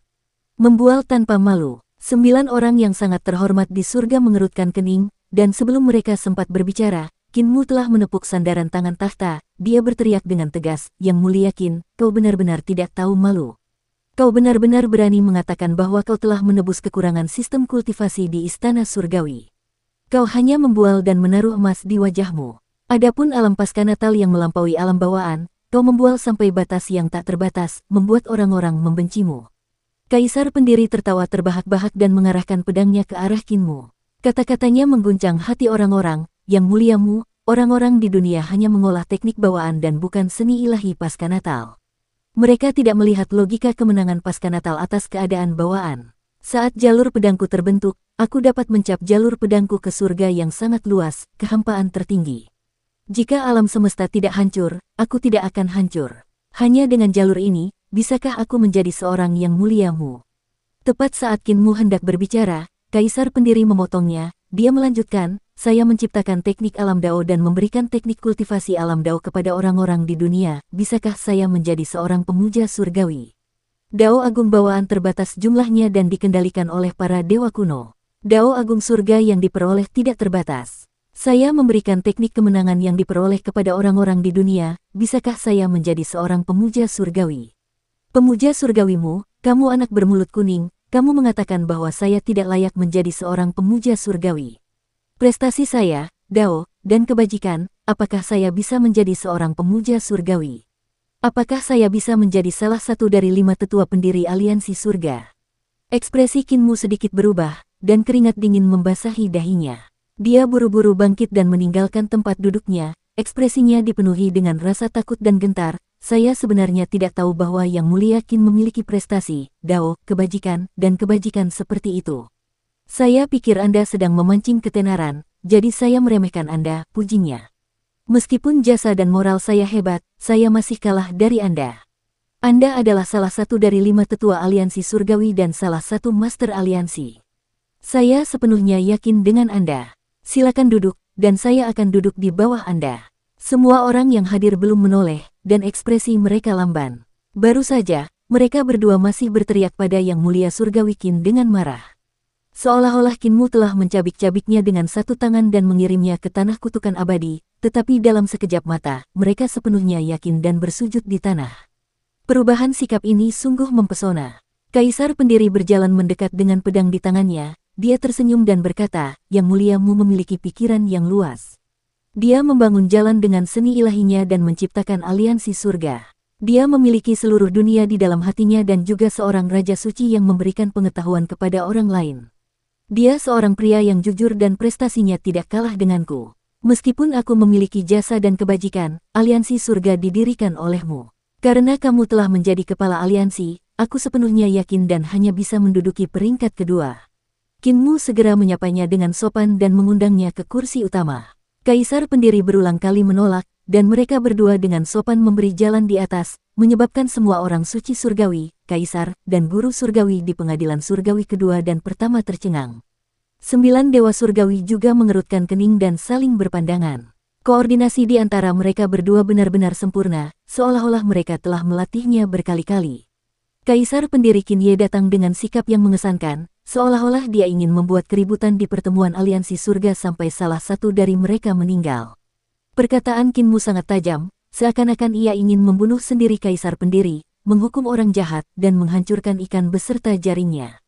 Membual tanpa malu, 9 orang yang sangat terhormat di surga mengerutkan kening, dan sebelum mereka sempat berbicara, Kinmu telah menepuk sandaran tangan tahta. Dia berteriak dengan tegas, "Yang mulia Qin, kau benar-benar tidak tahu malu. Kau benar-benar berani mengatakan bahwa kau telah menebus kekurangan sistem kultivasi di istana surgawi. Kau hanya membual dan menaruh emas di wajahmu. Adapun alam pasca natal yang melampaui alam bawaan, kau membual sampai batas yang tak terbatas, membuat orang-orang membencimu." Kaisar pendiri tertawa terbahak-bahak dan mengarahkan pedangnya ke arah Kinmu. Kata-katanya mengguncang hati orang-orang. "Yang muliamu, orang-orang di dunia hanya mengolah teknik bawaan dan bukan seni ilahi pasca natal. Mereka tidak melihat logika kemenangan pasca natal atas keadaan bawaan. Saat jalur pedangku terbentuk, aku dapat mencap jalur pedangku ke surga yang sangat luas, kehampaan tertinggi. Jika alam semesta tidak hancur, aku tidak akan hancur. Hanya dengan jalur ini, bisakah aku menjadi seorang yang muliamu?" Tepat saat Kinmu hendak berbicara, Kaisar pendiri memotongnya. Dia melanjutkan, "Saya menciptakan teknik alam Dao dan memberikan teknik kultivasi alam Dao kepada orang-orang di dunia. Bisakah saya menjadi seorang pemuja surgawi?" Dao agung bawaan terbatas jumlahnya dan dikendalikan oleh para dewa kuno. Dao agung surga yang diperoleh tidak terbatas. Saya memberikan teknik kemenangan yang diperoleh kepada orang-orang di dunia. Bisakah saya menjadi seorang pemuja surgawi? Pemuja surgawimu, kamu anak bermulut kuning, kamu mengatakan bahwa saya tidak layak menjadi seorang pemuja surgawi. Prestasi saya, Dao, dan kebajikan, apakah saya bisa menjadi seorang pemuja surgawi? Apakah saya bisa menjadi salah satu dari 5 tetua pendiri aliansi surga? Ekspresi Kinmu sedikit berubah, dan keringat dingin membasahi dahinya. Dia buru-buru bangkit dan meninggalkan tempat duduknya. ekspresinya dipenuhi dengan rasa takut dan gentar. Saya sebenarnya tidak tahu bahwa Yang Mulia Qin memiliki prestasi, dao, kebajikan, dan kebajikan seperti itu. Saya pikir Anda sedang memancing ketenaran, jadi saya meremehkan Anda, pujinya. Meskipun jasa dan moral saya hebat, saya masih kalah dari Anda. Anda adalah salah satu dari 5 tetua aliansi surgawi dan salah satu master aliansi. Saya sepenuhnya yakin dengan Anda. Silakan duduk, dan saya akan duduk di bawah Anda. Semua orang yang hadir belum menoleh, dan ekspresi mereka lamban. Baru saja, mereka berdua masih berteriak pada Yang Mulia Surgawi Qin dengan marah. Seolah-olah Qinmu telah mencabik-cabiknya dengan satu tangan dan mengirimnya ke tanah kutukan abadi, tetapi dalam sekejap mata, mereka sepenuhnya yakin dan bersujud di tanah. Perubahan sikap ini sungguh mempesona. Kaisar pendiri berjalan mendekat dengan pedang di tangannya, dia tersenyum dan berkata, Yang Muliamu memiliki pikiran yang luas. Dia membangun jalan dengan seni ilahinya dan menciptakan aliansi surga. Dia memiliki seluruh dunia di dalam hatinya dan juga seorang raja suci yang memberikan pengetahuan kepada orang lain. Dia seorang pria yang jujur dan prestasinya tidak kalah denganku. Meskipun aku memiliki jasa dan kebajikan, aliansi surga didirikan olehmu. Karena kamu telah menjadi kepala aliansi, aku sepenuhnya yakin dan hanya bisa menduduki peringkat kedua. Qinmu segera menyapanya dengan sopan dan mengundangnya ke kursi utama. Kaisar pendiri berulang kali menolak, dan mereka berdua dengan sopan memberi jalan di atas, menyebabkan semua orang suci surgawi, kaisar, dan guru surgawi di pengadilan surgawi kedua dan pertama tercengang. 9 dewa surgawi juga mengerutkan kening dan saling berpandangan. Koordinasi di antara mereka berdua benar-benar sempurna, seolah-olah mereka telah melatihnya berkali-kali. Kaisar pendiri Qin Ye datang dengan sikap yang mengesankan, seolah-olah dia ingin membuat keributan di pertemuan aliansi surga sampai salah satu dari mereka meninggal. Perkataan Qinmu sangat tajam, seakan-akan ia ingin membunuh sendiri kaisar pendiri, menghukum orang jahat, dan menghancurkan ikan beserta jaringnya.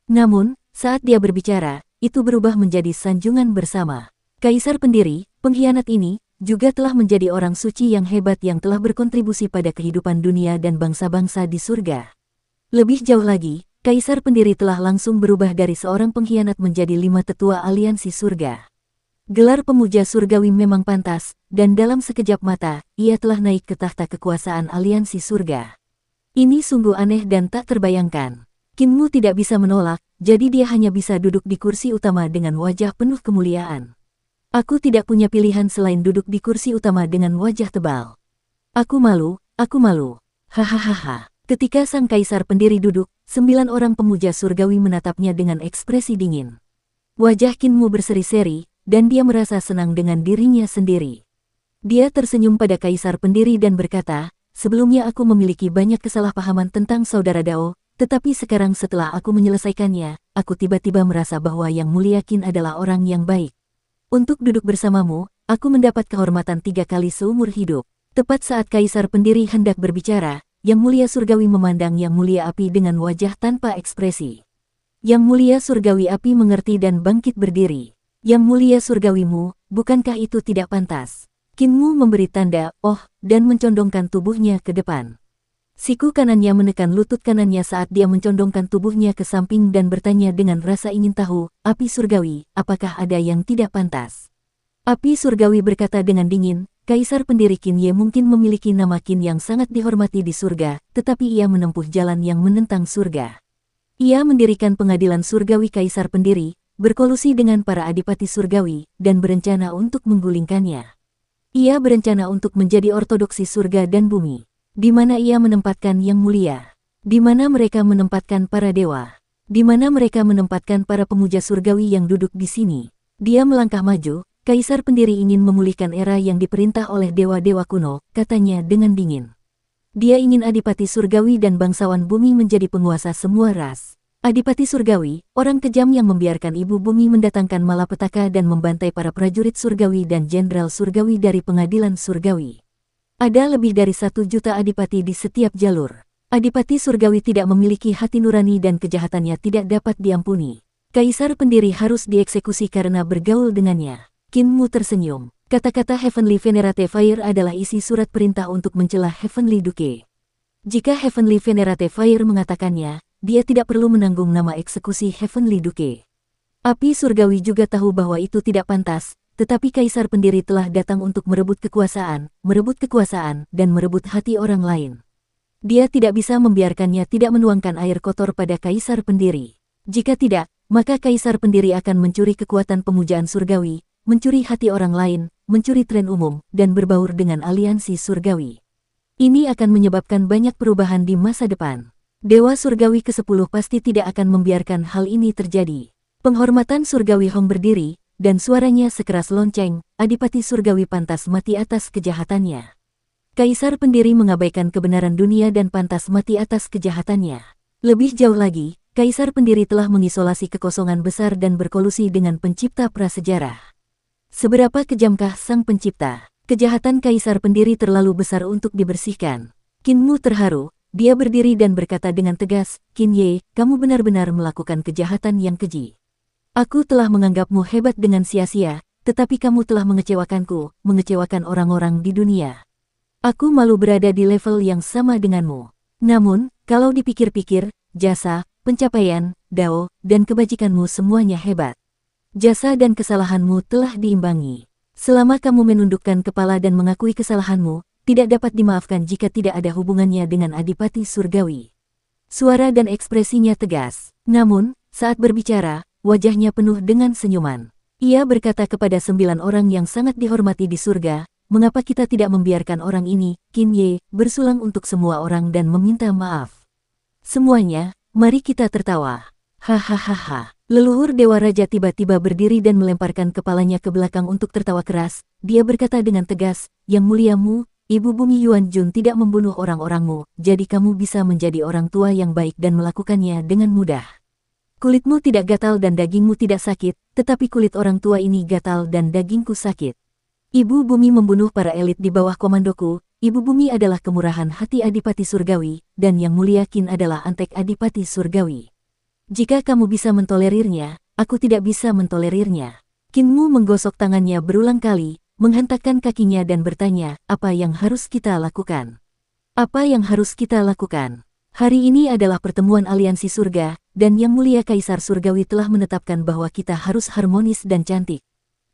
Namun, saat dia berbicara, itu berubah menjadi sanjungan bersama. Kaisar pendiri, pengkhianat ini, juga telah menjadi orang suci yang hebat yang telah berkontribusi pada kehidupan dunia dan bangsa-bangsa di surga. Lebih jauh lagi, Kaisar pendiri telah langsung berubah dari seorang pengkhianat menjadi 5 tetua aliansi surga. Gelar pemuja surgawi memang pantas, dan dalam sekejap mata, ia telah naik ke tahta kekuasaan aliansi surga. Ini sungguh aneh dan tak terbayangkan. Qinmu tidak bisa menolak, jadi dia hanya bisa duduk di kursi utama dengan wajah penuh kemuliaan. Aku tidak punya pilihan selain duduk di kursi utama dengan wajah tebal. Aku malu, hahaha. Ketika sang kaisar pendiri duduk, 9 orang pemuja surgawi menatapnya dengan ekspresi dingin. Wajah Qinmu berseri-seri, dan dia merasa senang dengan dirinya sendiri. Dia tersenyum pada kaisar pendiri dan berkata, sebelumnya aku memiliki banyak kesalahpahaman tentang saudara Dao, tetapi sekarang setelah aku menyelesaikannya, aku tiba-tiba merasa bahwa Yang Mulia Qin adalah orang yang baik. Untuk duduk bersamamu, aku mendapat kehormatan 3 kali seumur hidup. Tepat saat kaisar pendiri hendak berbicara, Yang Mulia Surgawi memandang Yang Mulia Api dengan wajah tanpa ekspresi. Yang Mulia Surgawi Api mengerti dan bangkit berdiri. Yang Mulia Surgawimu, bukankah itu tidak pantas? Qinmu memberi tanda, oh, dan mencondongkan tubuhnya ke depan. Siku kanannya menekan lutut kanannya saat dia mencondongkan tubuhnya ke samping dan bertanya dengan rasa ingin tahu, Api Surgawi, apakah ada yang tidak pantas? Api Surgawi berkata dengan dingin, Kaisar pendiri Qin Ye mungkin memiliki nama Qin yang sangat dihormati di surga, tetapi ia menempuh jalan yang menentang surga. Ia mendirikan pengadilan surgawi Kaisar pendiri, berkolusi dengan para adipati surgawi, dan berencana untuk menggulingkannya. Ia berencana untuk menjadi ortodoksi surga dan bumi. Di mana ia menempatkan Yang Mulia? Di mana mereka menempatkan para dewa? Di mana mereka menempatkan para pemuja surgawi yang duduk di sini? Dia melangkah maju. Kaisar pendiri ingin memulihkan era yang diperintah oleh dewa-dewa kuno, katanya dengan dingin. Dia ingin adipati surgawi dan bangsawan bumi menjadi penguasa semua ras. Adipati surgawi, orang kejam yang membiarkan ibu bumi mendatangkan malapetaka dan membantai para prajurit surgawi dan jenderal surgawi dari pengadilan surgawi. Ada lebih dari 1 juta adipati di setiap jalur. Adipati surgawi tidak memiliki hati nurani dan kejahatannya tidak dapat diampuni. Kaisar pendiri harus dieksekusi karena bergaul dengannya. Qinmu tersenyum. Kata-kata Heavenly Venerate Fire adalah isi surat perintah untuk mencela Heavenly Duke. Jika Heavenly Venerate Fire mengatakannya, dia tidak perlu menanggung nama eksekusi Heavenly Duke. Api surgawi juga tahu bahwa itu tidak pantas, tetapi Kaisar Pendiri telah datang untuk merebut kekuasaan, dan merebut hati orang lain. Dia tidak bisa membiarkannya tidak menuangkan air kotor pada Kaisar Pendiri. Jika tidak, maka Kaisar Pendiri akan mencuri kekuatan pemujaan surgawi, mencuri hati orang lain, mencuri tren umum, dan berbaur dengan aliansi surgawi. Ini akan menyebabkan banyak perubahan di masa depan. Dewa Surgawi ke-10 pasti tidak akan membiarkan hal ini terjadi. Penghormatan Surgawi Hong berdiri, dan suaranya sekeras lonceng, Adipati Surgawi pantas mati atas kejahatannya. Kaisar Pendiri mengabaikan kebenaran dunia dan pantas mati atas kejahatannya. Lebih jauh lagi, Kaisar Pendiri telah mengisolasi kekosongan besar dan berkolusi dengan pencipta prasejarah. Seberapa kejamkah sang pencipta? Kejahatan Kaisar Pendiri terlalu besar untuk dibersihkan. Qin Mu terharu. Dia berdiri dan berkata dengan tegas, Qin Ye, kamu benar-benar melakukan kejahatan yang keji. Aku telah menganggapmu hebat dengan sia-sia, tetapi kamu telah mengecewakanku, mengecewakan orang-orang di dunia. Aku malu berada di level yang sama denganmu. Namun, kalau dipikir-pikir, jasa, pencapaian, dao, dan kebajikanmu semuanya hebat. Jasa dan kesalahanmu telah diimbangi. Selama kamu menundukkan kepala dan mengakui kesalahanmu, tidak dapat dimaafkan jika tidak ada hubungannya dengan Adipati Surgawi. Suara dan ekspresinya tegas. Namun, saat berbicara, wajahnya penuh dengan senyuman. Ia berkata kepada 9 orang yang sangat dihormati di surga, mengapa kita tidak membiarkan orang ini, Qin Ye, bersulang untuk semua orang dan meminta maaf. Semuanya, mari kita tertawa. Hahaha. Leluhur Dewa Raja tiba-tiba berdiri dan melemparkan kepalanya ke belakang untuk tertawa keras. Dia berkata dengan tegas, Yang muliamu, Ibu Bumi Yuan Jun tidak membunuh orang-orangmu, jadi kamu bisa menjadi orang tua yang baik dan melakukannya dengan mudah. Kulitmu tidak gatal dan dagingmu tidak sakit, tetapi kulit orang tua ini gatal dan dagingku sakit. Ibu Bumi membunuh para elit di bawah komandoku. Ibu Bumi adalah kemurahan hati Adipati Surgawi, dan Yang Mulia Qin adalah antek Adipati Surgawi. Jika kamu bisa mentolerirnya, aku tidak bisa mentolerirnya. Qin Mu menggosok tangannya berulang kali, menghentakkan kakinya dan bertanya, apa yang harus kita lakukan? Apa yang harus kita lakukan? Hari ini adalah pertemuan aliansi surga, dan Yang Mulia Kaisar Surgawi telah menetapkan bahwa kita harus harmonis dan cantik.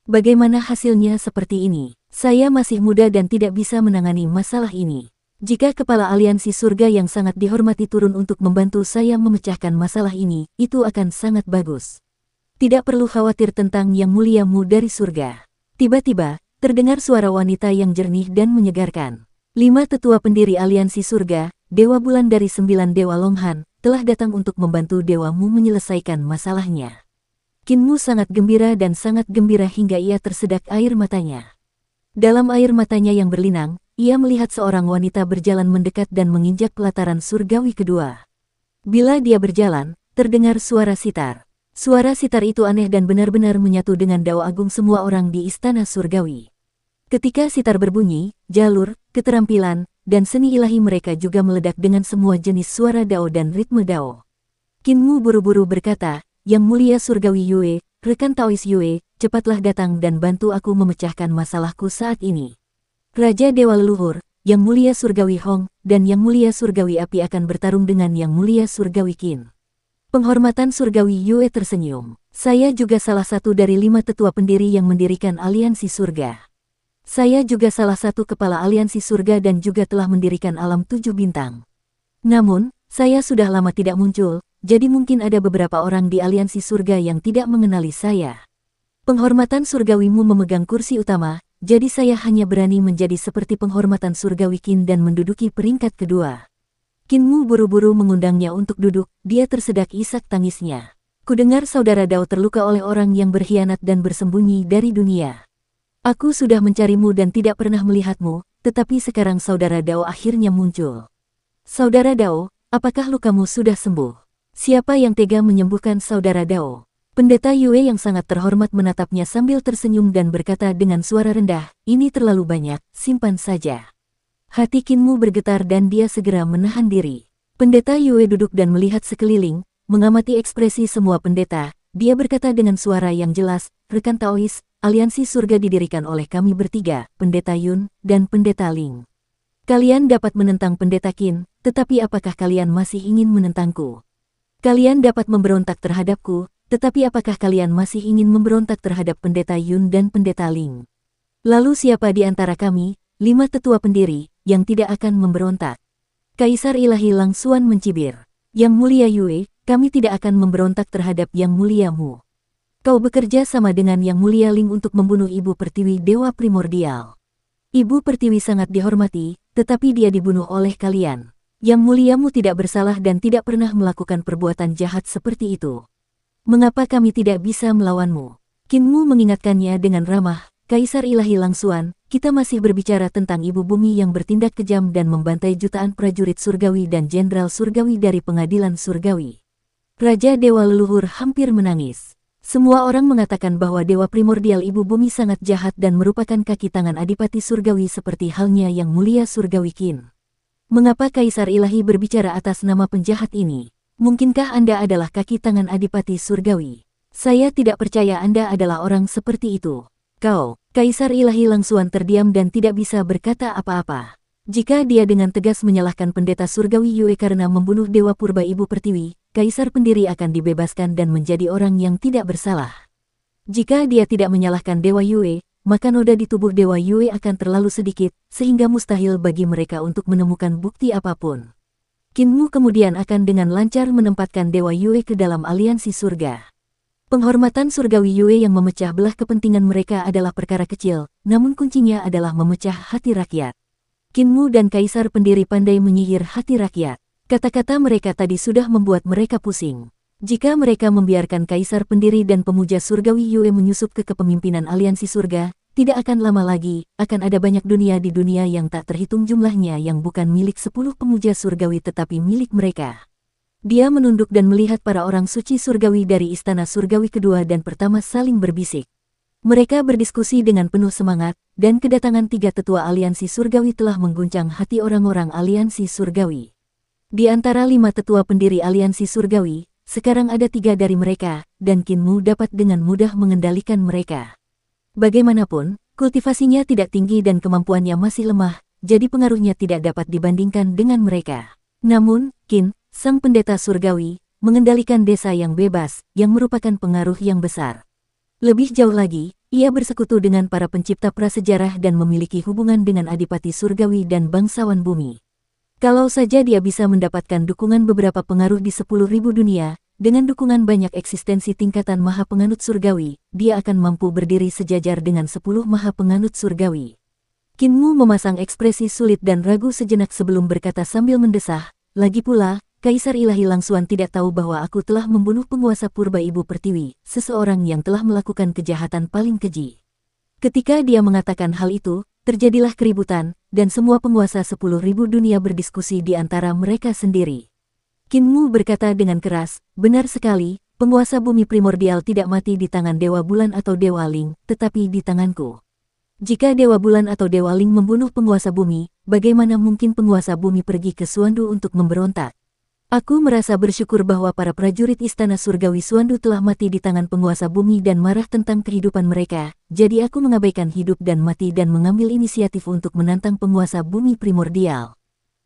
Bagaimana hasilnya seperti ini? Saya masih muda dan tidak bisa menangani masalah ini. Jika kepala aliansi surga yang sangat dihormati turun untuk membantu saya memecahkan masalah ini, itu akan sangat bagus. Tidak perlu khawatir tentang Yang Muliamu dari surga. Tiba-tiba, terdengar suara wanita yang jernih dan menyegarkan. 5 tetua pendiri aliansi surga, Dewa Bulan dari 9 Dewa Longhan, telah datang untuk membantu dewamu menyelesaikan masalahnya. Qin Mu sangat gembira dan sangat gembira hingga ia tersedak air matanya. Dalam air matanya yang berlinang, ia melihat seorang wanita berjalan mendekat dan menginjak pelataran surgawi kedua. Bila dia berjalan, terdengar suara sitar. Suara sitar itu aneh dan benar-benar menyatu dengan dao agung semua orang di istana surgawi. Ketika sitar berbunyi, jalur, keterampilan, dan seni ilahi mereka juga meledak dengan semua jenis suara dao dan ritme dao. Qin Mu buru-buru berkata, Yang Mulia Surgawi Yue, rekan Taois Yue, cepatlah datang dan bantu aku memecahkan masalahku saat ini. Raja Dewa Leluhur, Yang Mulia Surgawi Hong, dan Yang Mulia Surgawi Api akan bertarung dengan Yang Mulia Surgawi Qin. Penghormatan Surgawi Yue tersenyum. Saya juga salah satu dari 5 tetua pendiri yang mendirikan aliansi surga. Saya juga salah satu kepala aliansi surga dan juga telah mendirikan alam 7 bintang. Namun, saya sudah lama tidak muncul, jadi mungkin ada beberapa orang di aliansi surga yang tidak mengenali saya. Penghormatan surgawimu memegang kursi utama, jadi saya hanya berani menjadi seperti penghormatan surgawi Qin dan menduduki peringkat kedua. Qin Mu buru-buru mengundangnya untuk duduk, dia tersedak isak tangisnya. Kudengar saudara Dao terluka oleh orang yang berkhianat dan bersembunyi dari dunia. Aku sudah mencarimu dan tidak pernah melihatmu, tetapi sekarang saudara Dao akhirnya muncul. Saudara Dao, apakah lukamu sudah sembuh? Siapa yang tega menyembuhkan saudara Dao? Pendeta Yue yang sangat terhormat menatapnya sambil tersenyum dan berkata dengan suara rendah, ini terlalu banyak, simpan saja. Hati Qin Mu bergetar dan dia segera menahan diri. Pendeta Yue duduk dan melihat sekeliling, mengamati ekspresi semua pendeta. Dia berkata dengan suara yang jelas, rekan Taois, aliansi surga didirikan oleh kami bertiga, Pendeta Yun, dan Pendeta Ling. Kalian dapat menentang Pendeta Qin, tetapi apakah kalian masih ingin menentangku? Kalian dapat memberontak terhadapku, tetapi apakah kalian masih ingin memberontak terhadap Pendeta Yun dan Pendeta Ling? Lalu siapa di antara kami, 5 tetua pendiri, yang tidak akan memberontak? Kaisar Ilahi Lang Xuan mencibir. Yang mulia Yue, kami tidak akan memberontak terhadap Yang Mulia Mu. Kau bekerja sama dengan Yang Mulia Ling untuk membunuh Ibu Pertiwi Dewa Primordial. Ibu Pertiwi sangat dihormati, tetapi dia dibunuh oleh kalian. Yang Muliamu tidak bersalah dan tidak pernah melakukan perbuatan jahat seperti itu. Mengapa kami tidak bisa melawanmu? Kinmu mengingatkannya dengan ramah. Kaisar Ilahi Lang Xuan, kita masih berbicara tentang Ibu Bumi yang bertindak kejam dan membantai jutaan prajurit surgawi dan jenderal surgawi dari pengadilan surgawi. Raja Dewa Leluhur hampir menangis. Semua orang mengatakan bahwa Dewa Primordial Ibu Bumi sangat jahat dan merupakan kaki tangan Adipati Surgawi seperti halnya Yang Mulia Surgawi Qin. Mengapa Kaisar Ilahi berbicara atas nama penjahat ini? Mungkinkah Anda adalah kaki tangan Adipati Surgawi? Saya tidak percaya Anda adalah orang seperti itu. Kau, Kaisar Ilahi Lang Xuan terdiam dan tidak bisa berkata apa-apa. Jika dia dengan tegas menyalahkan Pendeta Surgawi Yue karena membunuh Dewa Purba Ibu Pertiwi, Kaisar pendiri akan dibebaskan dan menjadi orang yang tidak bersalah. Jika dia tidak menyalahkan Dewa Yue, maka noda di tubuh Dewa Yue akan terlalu sedikit, sehingga mustahil bagi mereka untuk menemukan bukti apapun. Kinmu kemudian akan dengan lancar menempatkan Dewa Yue ke dalam aliansi surga. Penghormatan surgawi Yue yang memecah belah kepentingan mereka adalah perkara kecil, namun kuncinya adalah memecah hati rakyat. Kinmu dan Kaisar pendiri pandai menyihir hati rakyat. Kata-kata mereka tadi sudah membuat mereka pusing. Jika mereka membiarkan Kaisar pendiri dan pemuja surgawi Yue menyusup ke kepemimpinan aliansi surga, tidak akan lama lagi, akan ada banyak dunia di dunia yang tak terhitung jumlahnya yang bukan milik 10 pemuja surgawi tetapi milik mereka. Dia menunduk dan melihat para orang suci surgawi dari istana surgawi kedua dan pertama saling berbisik. Mereka berdiskusi dengan penuh semangat, dan kedatangan 3 tetua aliansi surgawi telah mengguncang hati orang-orang aliansi surgawi. Di antara 5 tetua pendiri aliansi surgawi, sekarang ada 3 dari mereka, dan Kinmu dapat dengan mudah mengendalikan mereka. Bagaimanapun, kultivasinya tidak tinggi dan kemampuannya masih lemah, jadi pengaruhnya tidak dapat dibandingkan dengan mereka. Namun, Qin, sang pendeta surgawi, mengendalikan desa yang bebas, yang merupakan pengaruh yang besar. Lebih jauh lagi, ia bersekutu dengan para pencipta prasejarah dan memiliki hubungan dengan Adipati Surgawi dan bangsawan bumi. Kalau saja dia bisa mendapatkan dukungan beberapa pengaruh di 10.000 dunia, dengan dukungan banyak eksistensi tingkatan maha penganut surgawi, dia akan mampu berdiri sejajar dengan 10 maha penganut surgawi. Kinmu memasang ekspresi sulit dan ragu sejenak sebelum berkata sambil mendesah, lagi pula, Kaisar Ilahi Lang Xuan tidak tahu bahwa aku telah membunuh penguasa purba Ibu Pertiwi, seseorang yang telah melakukan kejahatan paling keji. Ketika dia mengatakan hal itu, terjadilah keributan, dan semua penguasa 10.000 dunia berdiskusi di antara mereka sendiri. Kinmu berkata dengan keras, benar sekali, penguasa bumi primordial tidak mati di tangan Dewa Bulan atau Dewa Ling, tetapi di tanganku. Jika Dewa Bulan atau Dewa Ling membunuh penguasa bumi, bagaimana mungkin penguasa bumi pergi ke Suandu untuk memberontak? Aku merasa bersyukur bahwa para prajurit istana surgawi Suandu telah mati di tangan penguasa bumi dan marah tentang kehidupan mereka, jadi aku mengabaikan hidup dan mati dan mengambil inisiatif untuk menantang penguasa bumi primordial.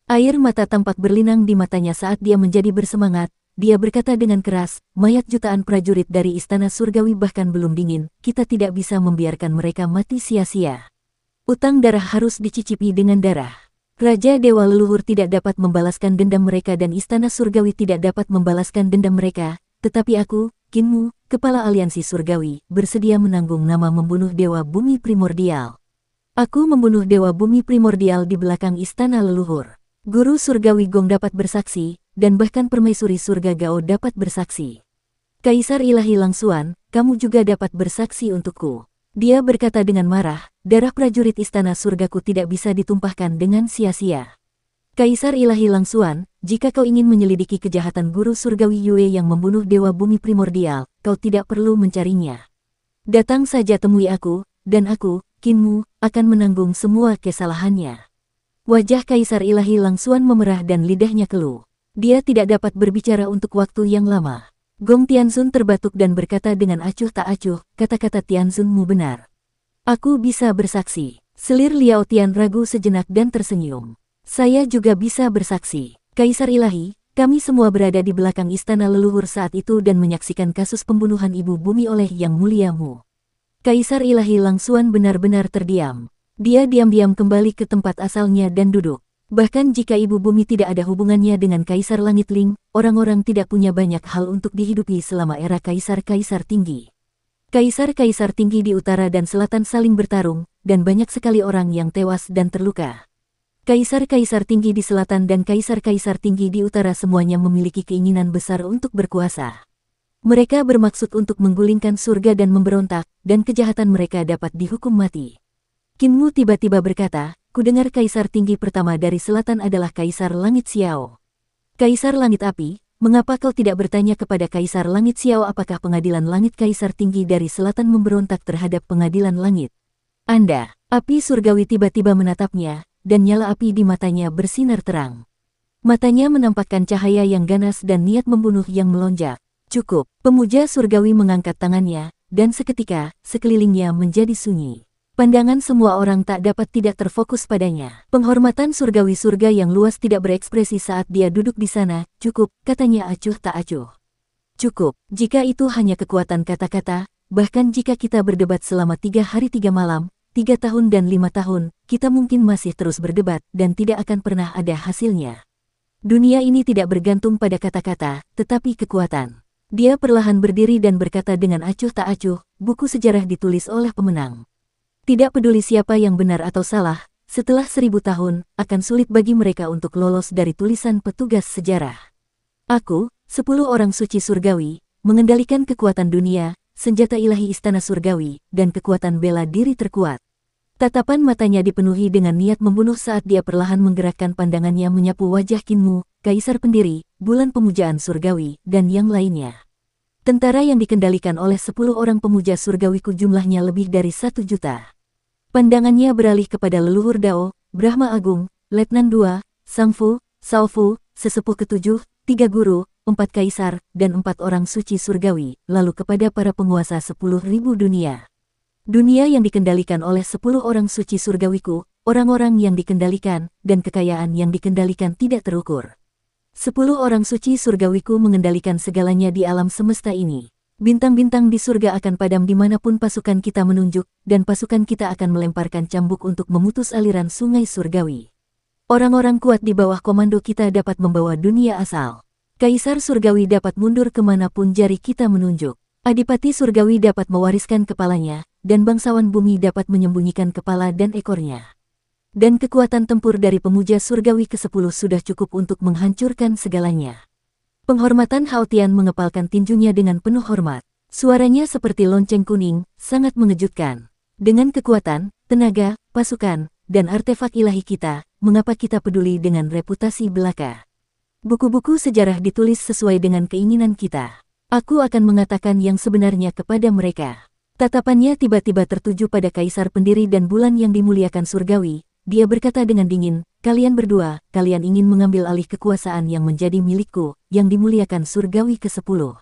Air mata tampak berlinang di matanya saat dia menjadi bersemangat. Dia berkata dengan keras, mayat jutaan prajurit dari istana surgawi bahkan belum dingin, kita tidak bisa membiarkan mereka mati sia-sia. Utang darah harus dicicipi dengan darah. Raja Dewa Leluhur tidak dapat membalaskan dendam mereka dan istana surgawi tidak dapat membalaskan dendam mereka, tetapi aku, Kinmu, kepala aliansi surgawi, bersedia menanggung nama membunuh Dewa Bumi Primordial. Aku membunuh Dewa Bumi Primordial di belakang istana leluhur. Guru surgawi Gong dapat bersaksi, dan bahkan permaisuri surga Gao dapat bersaksi. Kaisar Ilahi Lang Xuan, kamu juga dapat bersaksi untukku. Dia berkata dengan marah, darah prajurit istana surgaku tidak bisa ditumpahkan dengan sia-sia. Kaisar Ilahi Lang Xuan, jika kau ingin menyelidiki kejahatan guru surgawi Yue yang membunuh Dewa Bumi Primordial, kau tidak perlu mencarinya. Datang saja temui aku, dan aku, Kinmu, akan menanggung semua kesalahannya. Wajah Kaisar Ilahi Lang Xuan memerah dan lidahnya keluh. Dia tidak dapat berbicara untuk waktu yang lama. Gong Tianzun terbatuk dan berkata dengan acuh tak acuh, kata-kata Tianzunmu benar. Aku bisa bersaksi. Selir Liao Tian ragu sejenak dan tersenyum. Saya juga bisa bersaksi. Kaisar Ilahi, Kami semua berada di belakang istana leluhur saat itu dan menyaksikan kasus pembunuhan ibu bumi oleh Yang Muliamu. Kaisar Ilahi Langsuan benar-benar terdiam. Dia diam-diam kembali ke tempat asalnya dan duduk. Bahkan jika ibu bumi tidak ada hubungannya dengan Kaisar Langit Ling, orang-orang tidak punya banyak hal untuk dihidupi selama era kaisar-kaisar tinggi. Kaisar-kaisar tinggi di utara dan selatan saling bertarung, dan banyak sekali orang yang tewas dan terluka. Kaisar-kaisar tinggi di selatan dan kaisar-kaisar tinggi di utara semuanya memiliki keinginan besar untuk berkuasa. Mereka bermaksud untuk menggulingkan surga dan memberontak, dan kejahatan mereka dapat dihukum mati. Qin tiba-tiba berkata, "Kudengar kaisar tinggi pertama dari selatan adalah Kaisar Langit Xiao." Kaisar Langit Api, mengapa kau tidak bertanya kepada Kaisar Langit Xiao apakah pengadilan langit kaisar tinggi dari selatan memberontak terhadap pengadilan langit? Anda, api surgawi tiba-tiba menatapnya, dan nyala api di matanya bersinar terang. Matanya menampakkan cahaya yang ganas dan niat membunuh yang melonjak. Cukup, pemuja surgawi mengangkat tangannya, dan seketika, sekelilingnya menjadi sunyi. Pandangan semua orang tak dapat tidak terfokus padanya. Penghormatan surgawi surga yang luas tidak berekspresi saat dia duduk di sana. Cukup, katanya acuh tak acuh. Cukup, jika itu hanya kekuatan kata-kata, bahkan jika kita berdebat selama 3 hari 3 malam, 3 tahun dan 5 tahun, kita mungkin masih terus berdebat dan tidak akan pernah ada hasilnya. Dunia ini tidak bergantung pada kata-kata, tetapi kekuatan. Dia perlahan berdiri dan berkata dengan acuh tak acuh, buku sejarah ditulis oleh pemenang. Tidak peduli siapa yang benar atau salah, setelah 1000 tahun, akan sulit bagi mereka untuk lolos dari tulisan petugas sejarah. Aku, 10 orang suci surgawi, mengendalikan kekuatan dunia, senjata ilahi istana surgawi, dan kekuatan bela diri terkuat. Tatapan matanya dipenuhi dengan niat membunuh saat dia perlahan menggerakkan pandangannya menyapu wajah Qin, kaisar pendiri, bulan pemujaan surgawi, dan yang lainnya. Tentara yang dikendalikan oleh 10 orang pemuja surgawiku jumlahnya lebih dari 1 juta. Pandangannya beralih kepada leluhur Dao, Brahma Agung, Letnan II, Sang Fu, Sao Fu, Sesepuh ke-7, 3 guru, 4 kaisar, dan 4 orang suci surgawi, lalu kepada para penguasa 10.000 dunia. Dunia yang dikendalikan oleh 10 orang suci surgawiku, orang-orang yang dikendalikan, dan kekayaan yang dikendalikan tidak terukur. 10 orang suci surgawiku mengendalikan segalanya di alam semesta ini. Bintang-bintang di surga akan padam dimanapun pasukan kita menunjuk, dan pasukan kita akan melemparkan cambuk untuk memutus aliran sungai surgawi. Orang-orang kuat di bawah komando kita dapat membawa dunia asal. Kaisar surgawi dapat mundur kemanapun jari kita menunjuk. Adipati surgawi dapat mewariskan kepalanya, dan bangsawan bumi dapat menyembunyikan kepala dan ekornya. Dan kekuatan tempur dari pemuja surgawi ke-10 sudah cukup untuk menghancurkan segalanya. Penghormatan Hao Tian mengepalkan tinjunya dengan penuh hormat. Suaranya seperti lonceng kuning, sangat mengejutkan. Dengan kekuatan, tenaga, pasukan, dan artefak ilahi kita, mengapa kita peduli dengan reputasi belaka? Buku-buku sejarah ditulis sesuai dengan keinginan kita. Aku akan mengatakan yang sebenarnya kepada mereka. Tatapannya tiba-tiba tertuju pada kaisar pendiri dan bulan yang dimuliakan surgawi. Dia berkata dengan dingin, "Kalian berdua, kalian ingin mengambil alih kekuasaan yang menjadi milikku, yang dimuliakan surgawi ke-10.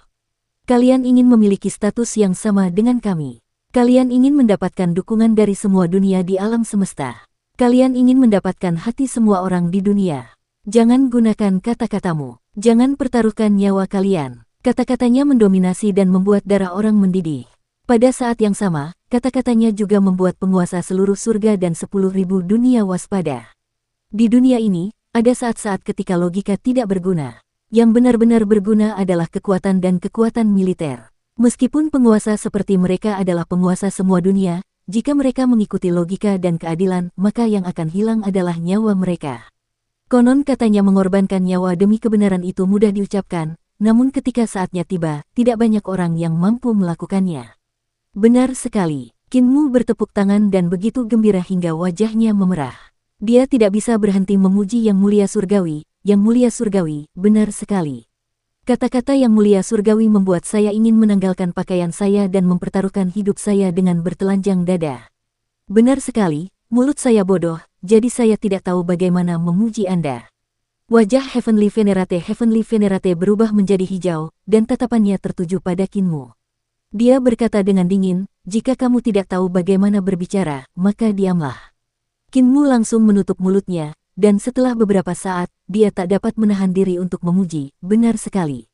Kalian ingin memiliki status yang sama dengan kami. Kalian ingin mendapatkan dukungan dari semua dunia di alam semesta. Kalian ingin mendapatkan hati semua orang di dunia. Jangan gunakan kata-katamu. Jangan pertaruhkan nyawa kalian." Kata-katanya mendominasi dan membuat darah orang mendidih. Pada saat yang sama, kata-katanya juga membuat penguasa seluruh surga dan 10.000 dunia waspada. Di dunia ini, ada saat-saat ketika logika tidak berguna. Yang benar-benar berguna adalah kekuatan dan kekuatan militer. Meskipun penguasa seperti mereka adalah penguasa semua dunia, jika mereka mengikuti logika dan keadilan, maka yang akan hilang adalah nyawa mereka. Konon katanya mengorbankan nyawa demi kebenaran itu mudah diucapkan, namun ketika saatnya tiba, tidak banyak orang yang mampu melakukannya. Benar sekali, Qin bertepuk tangan dan begitu gembira hingga wajahnya memerah. Dia tidak bisa berhenti memuji Yang Mulia Surgawi, benar sekali. Kata-kata Yang Mulia Surgawi membuat saya ingin menanggalkan pakaian saya dan mempertaruhkan hidup saya dengan bertelanjang dada. Benar sekali, mulut saya bodoh, jadi saya tidak tahu bagaimana memuji Anda. Wajah Heavenly Venerate berubah menjadi hijau, dan tatapannya tertuju pada Qin. Dia berkata dengan dingin, "Jika kamu tidak tahu bagaimana berbicara, maka diamlah." Qin langsung menutup mulutnya, dan setelah beberapa saat, dia tak dapat menahan diri untuk memuji, benar sekali.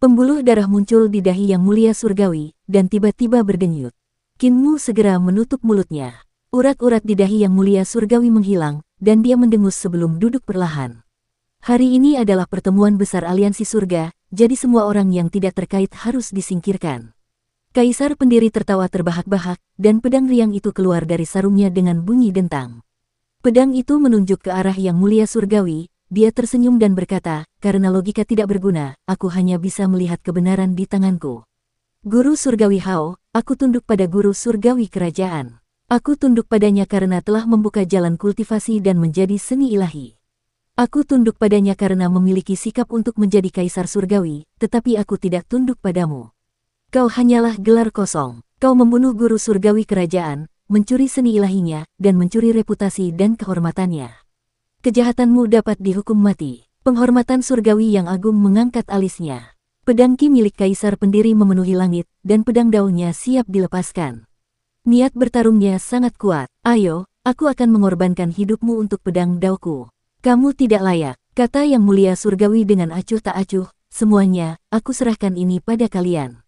Pembuluh darah muncul di dahi yang mulia surgawi, dan tiba-tiba berdenyut. Kinmu segera menutup mulutnya. Urat-urat di dahi yang mulia surgawi menghilang, dan dia mendengus sebelum duduk perlahan. Hari ini adalah pertemuan besar aliansi surga, jadi semua orang yang tidak terkait harus disingkirkan. Kaisar pendiri tertawa terbahak-bahak, dan pedang riang itu keluar dari sarungnya dengan bunyi dentang. Pedang itu menunjuk ke arah yang mulia surgawi, dia tersenyum dan berkata, karena logika tidak berguna, aku hanya bisa melihat kebenaran di tanganku. Guru surgawi Hao, aku tunduk pada guru surgawi kerajaan. Aku tunduk padanya karena telah membuka jalan kultivasi dan menjadi seni ilahi. Aku tunduk padanya karena memiliki sikap untuk menjadi kaisar surgawi, tetapi aku tidak tunduk padamu. Kau hanyalah gelar kosong. Kau membunuh guru surgawi kerajaan, mencuri seni ilahinya, dan mencuri reputasi dan kehormatannya. Kejahatanmu dapat dihukum mati. Penghormatan surgawi yang agung mengangkat alisnya. Pedang Ki milik kaisar pendiri memenuhi langit, dan pedang daunnya siap dilepaskan. Niat bertarungnya sangat kuat. Ayo, aku akan mengorbankan hidupmu untuk pedang dauku. Kamu tidak layak, kata yang mulia surgawi dengan acuh tak acuh, semuanya, aku serahkan ini pada kalian.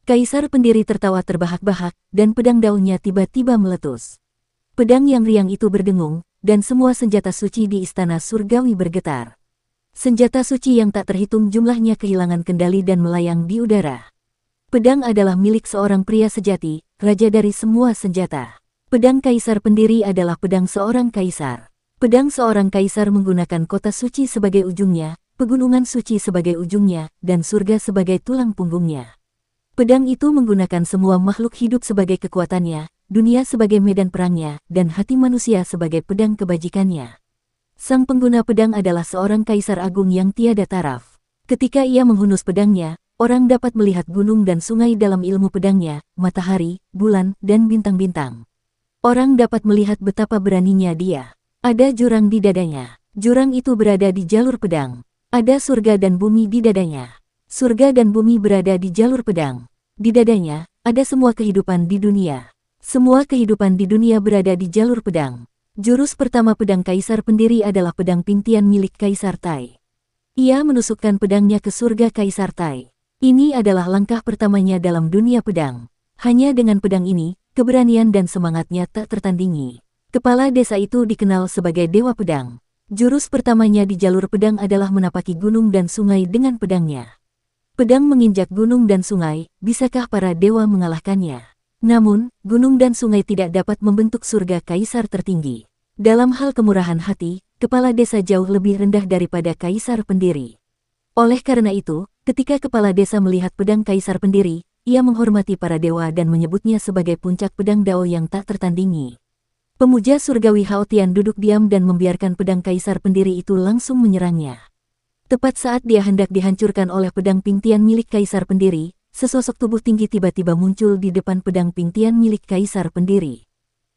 Kaisar pendiri tertawa terbahak-bahak, dan pedang daunnya tiba-tiba meletus. Pedang yang riang itu berdengung, dan semua senjata suci di istana surgawi bergetar. Senjata suci yang tak terhitung jumlahnya kehilangan kendali dan melayang di udara. Pedang adalah milik seorang pria sejati, raja dari semua senjata. Pedang kaisar pendiri adalah pedang seorang kaisar. Pedang seorang kaisar menggunakan kota suci sebagai ujungnya, pegunungan suci sebagai ujungnya, dan surga sebagai tulang punggungnya. Pedang itu menggunakan semua makhluk hidup sebagai kekuatannya, dunia sebagai medan perangnya, dan hati manusia sebagai pedang kebajikannya. Sang pengguna pedang adalah seorang kaisar agung yang tiada taraf. Ketika ia menghunus pedangnya, orang dapat melihat gunung dan sungai dalam ilmu pedangnya, matahari, bulan, dan bintang-bintang. Orang dapat melihat betapa beraninya dia. Ada jurang di dadanya. Jurang itu berada di jalur pedang. Ada surga dan bumi di dadanya. Surga dan bumi berada di jalur pedang. Di dadanya, ada semua kehidupan di dunia. Semua kehidupan di dunia berada di jalur pedang. Jurus pertama pedang kaisar pendiri adalah pedang Pingtian milik Kaisar Tai. Ia menusukkan pedangnya ke surga Kaisar Tai. Ini adalah langkah pertamanya dalam dunia pedang. Hanya dengan pedang ini, keberanian dan semangatnya tak tertandingi. Kepala desa itu dikenal sebagai Dewa Pedang. Jurus pertamanya di jalur pedang adalah menapaki gunung dan sungai dengan pedangnya. Pedang menginjak gunung dan sungai, bisakah para dewa mengalahkannya? Namun, gunung dan sungai tidak dapat membentuk surga kaisar tertinggi. Dalam hal kemurahan hati, kepala desa jauh lebih rendah daripada kaisar pendiri. Oleh karena itu, ketika kepala desa melihat pedang kaisar pendiri, ia menghormati para dewa dan menyebutnya sebagai puncak pedang Dao yang tak tertandingi. Pemuja surgawi Hao Tian duduk diam dan membiarkan pedang kaisar pendiri itu langsung menyerangnya. Tepat saat dia hendak dihancurkan oleh pedang Pingtian milik kaisar pendiri, sesosok tubuh tinggi tiba-tiba muncul di depan pedang Pingtian milik kaisar pendiri.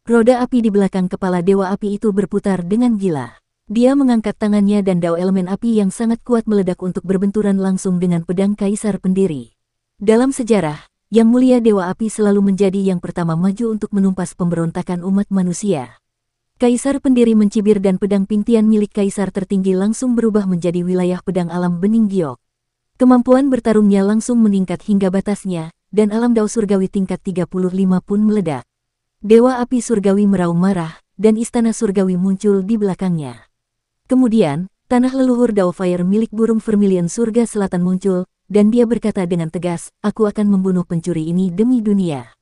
Roda api di belakang kepala dewa api itu berputar dengan gila. Dia mengangkat tangannya dan dao elemen api yang sangat kuat meledak untuk berbenturan langsung dengan pedang kaisar pendiri. Dalam sejarah, Yang Mulia Dewa Api selalu menjadi yang pertama maju untuk menumpas pemberontakan umat manusia. Kaisar pendiri mencibir dan pedang Pingtian milik kaisar tertinggi langsung berubah menjadi wilayah pedang alam bening giok. Kemampuan bertarungnya langsung meningkat hingga batasnya, dan alam dao surgawi tingkat 35 pun meledak. Dewa api surgawi meraung marah, dan istana surgawi muncul di belakangnya. Kemudian, tanah leluhur Dao Fire milik burung vermilion surga selatan muncul, dan dia berkata dengan tegas, aku akan membunuh pencuri ini demi dunia.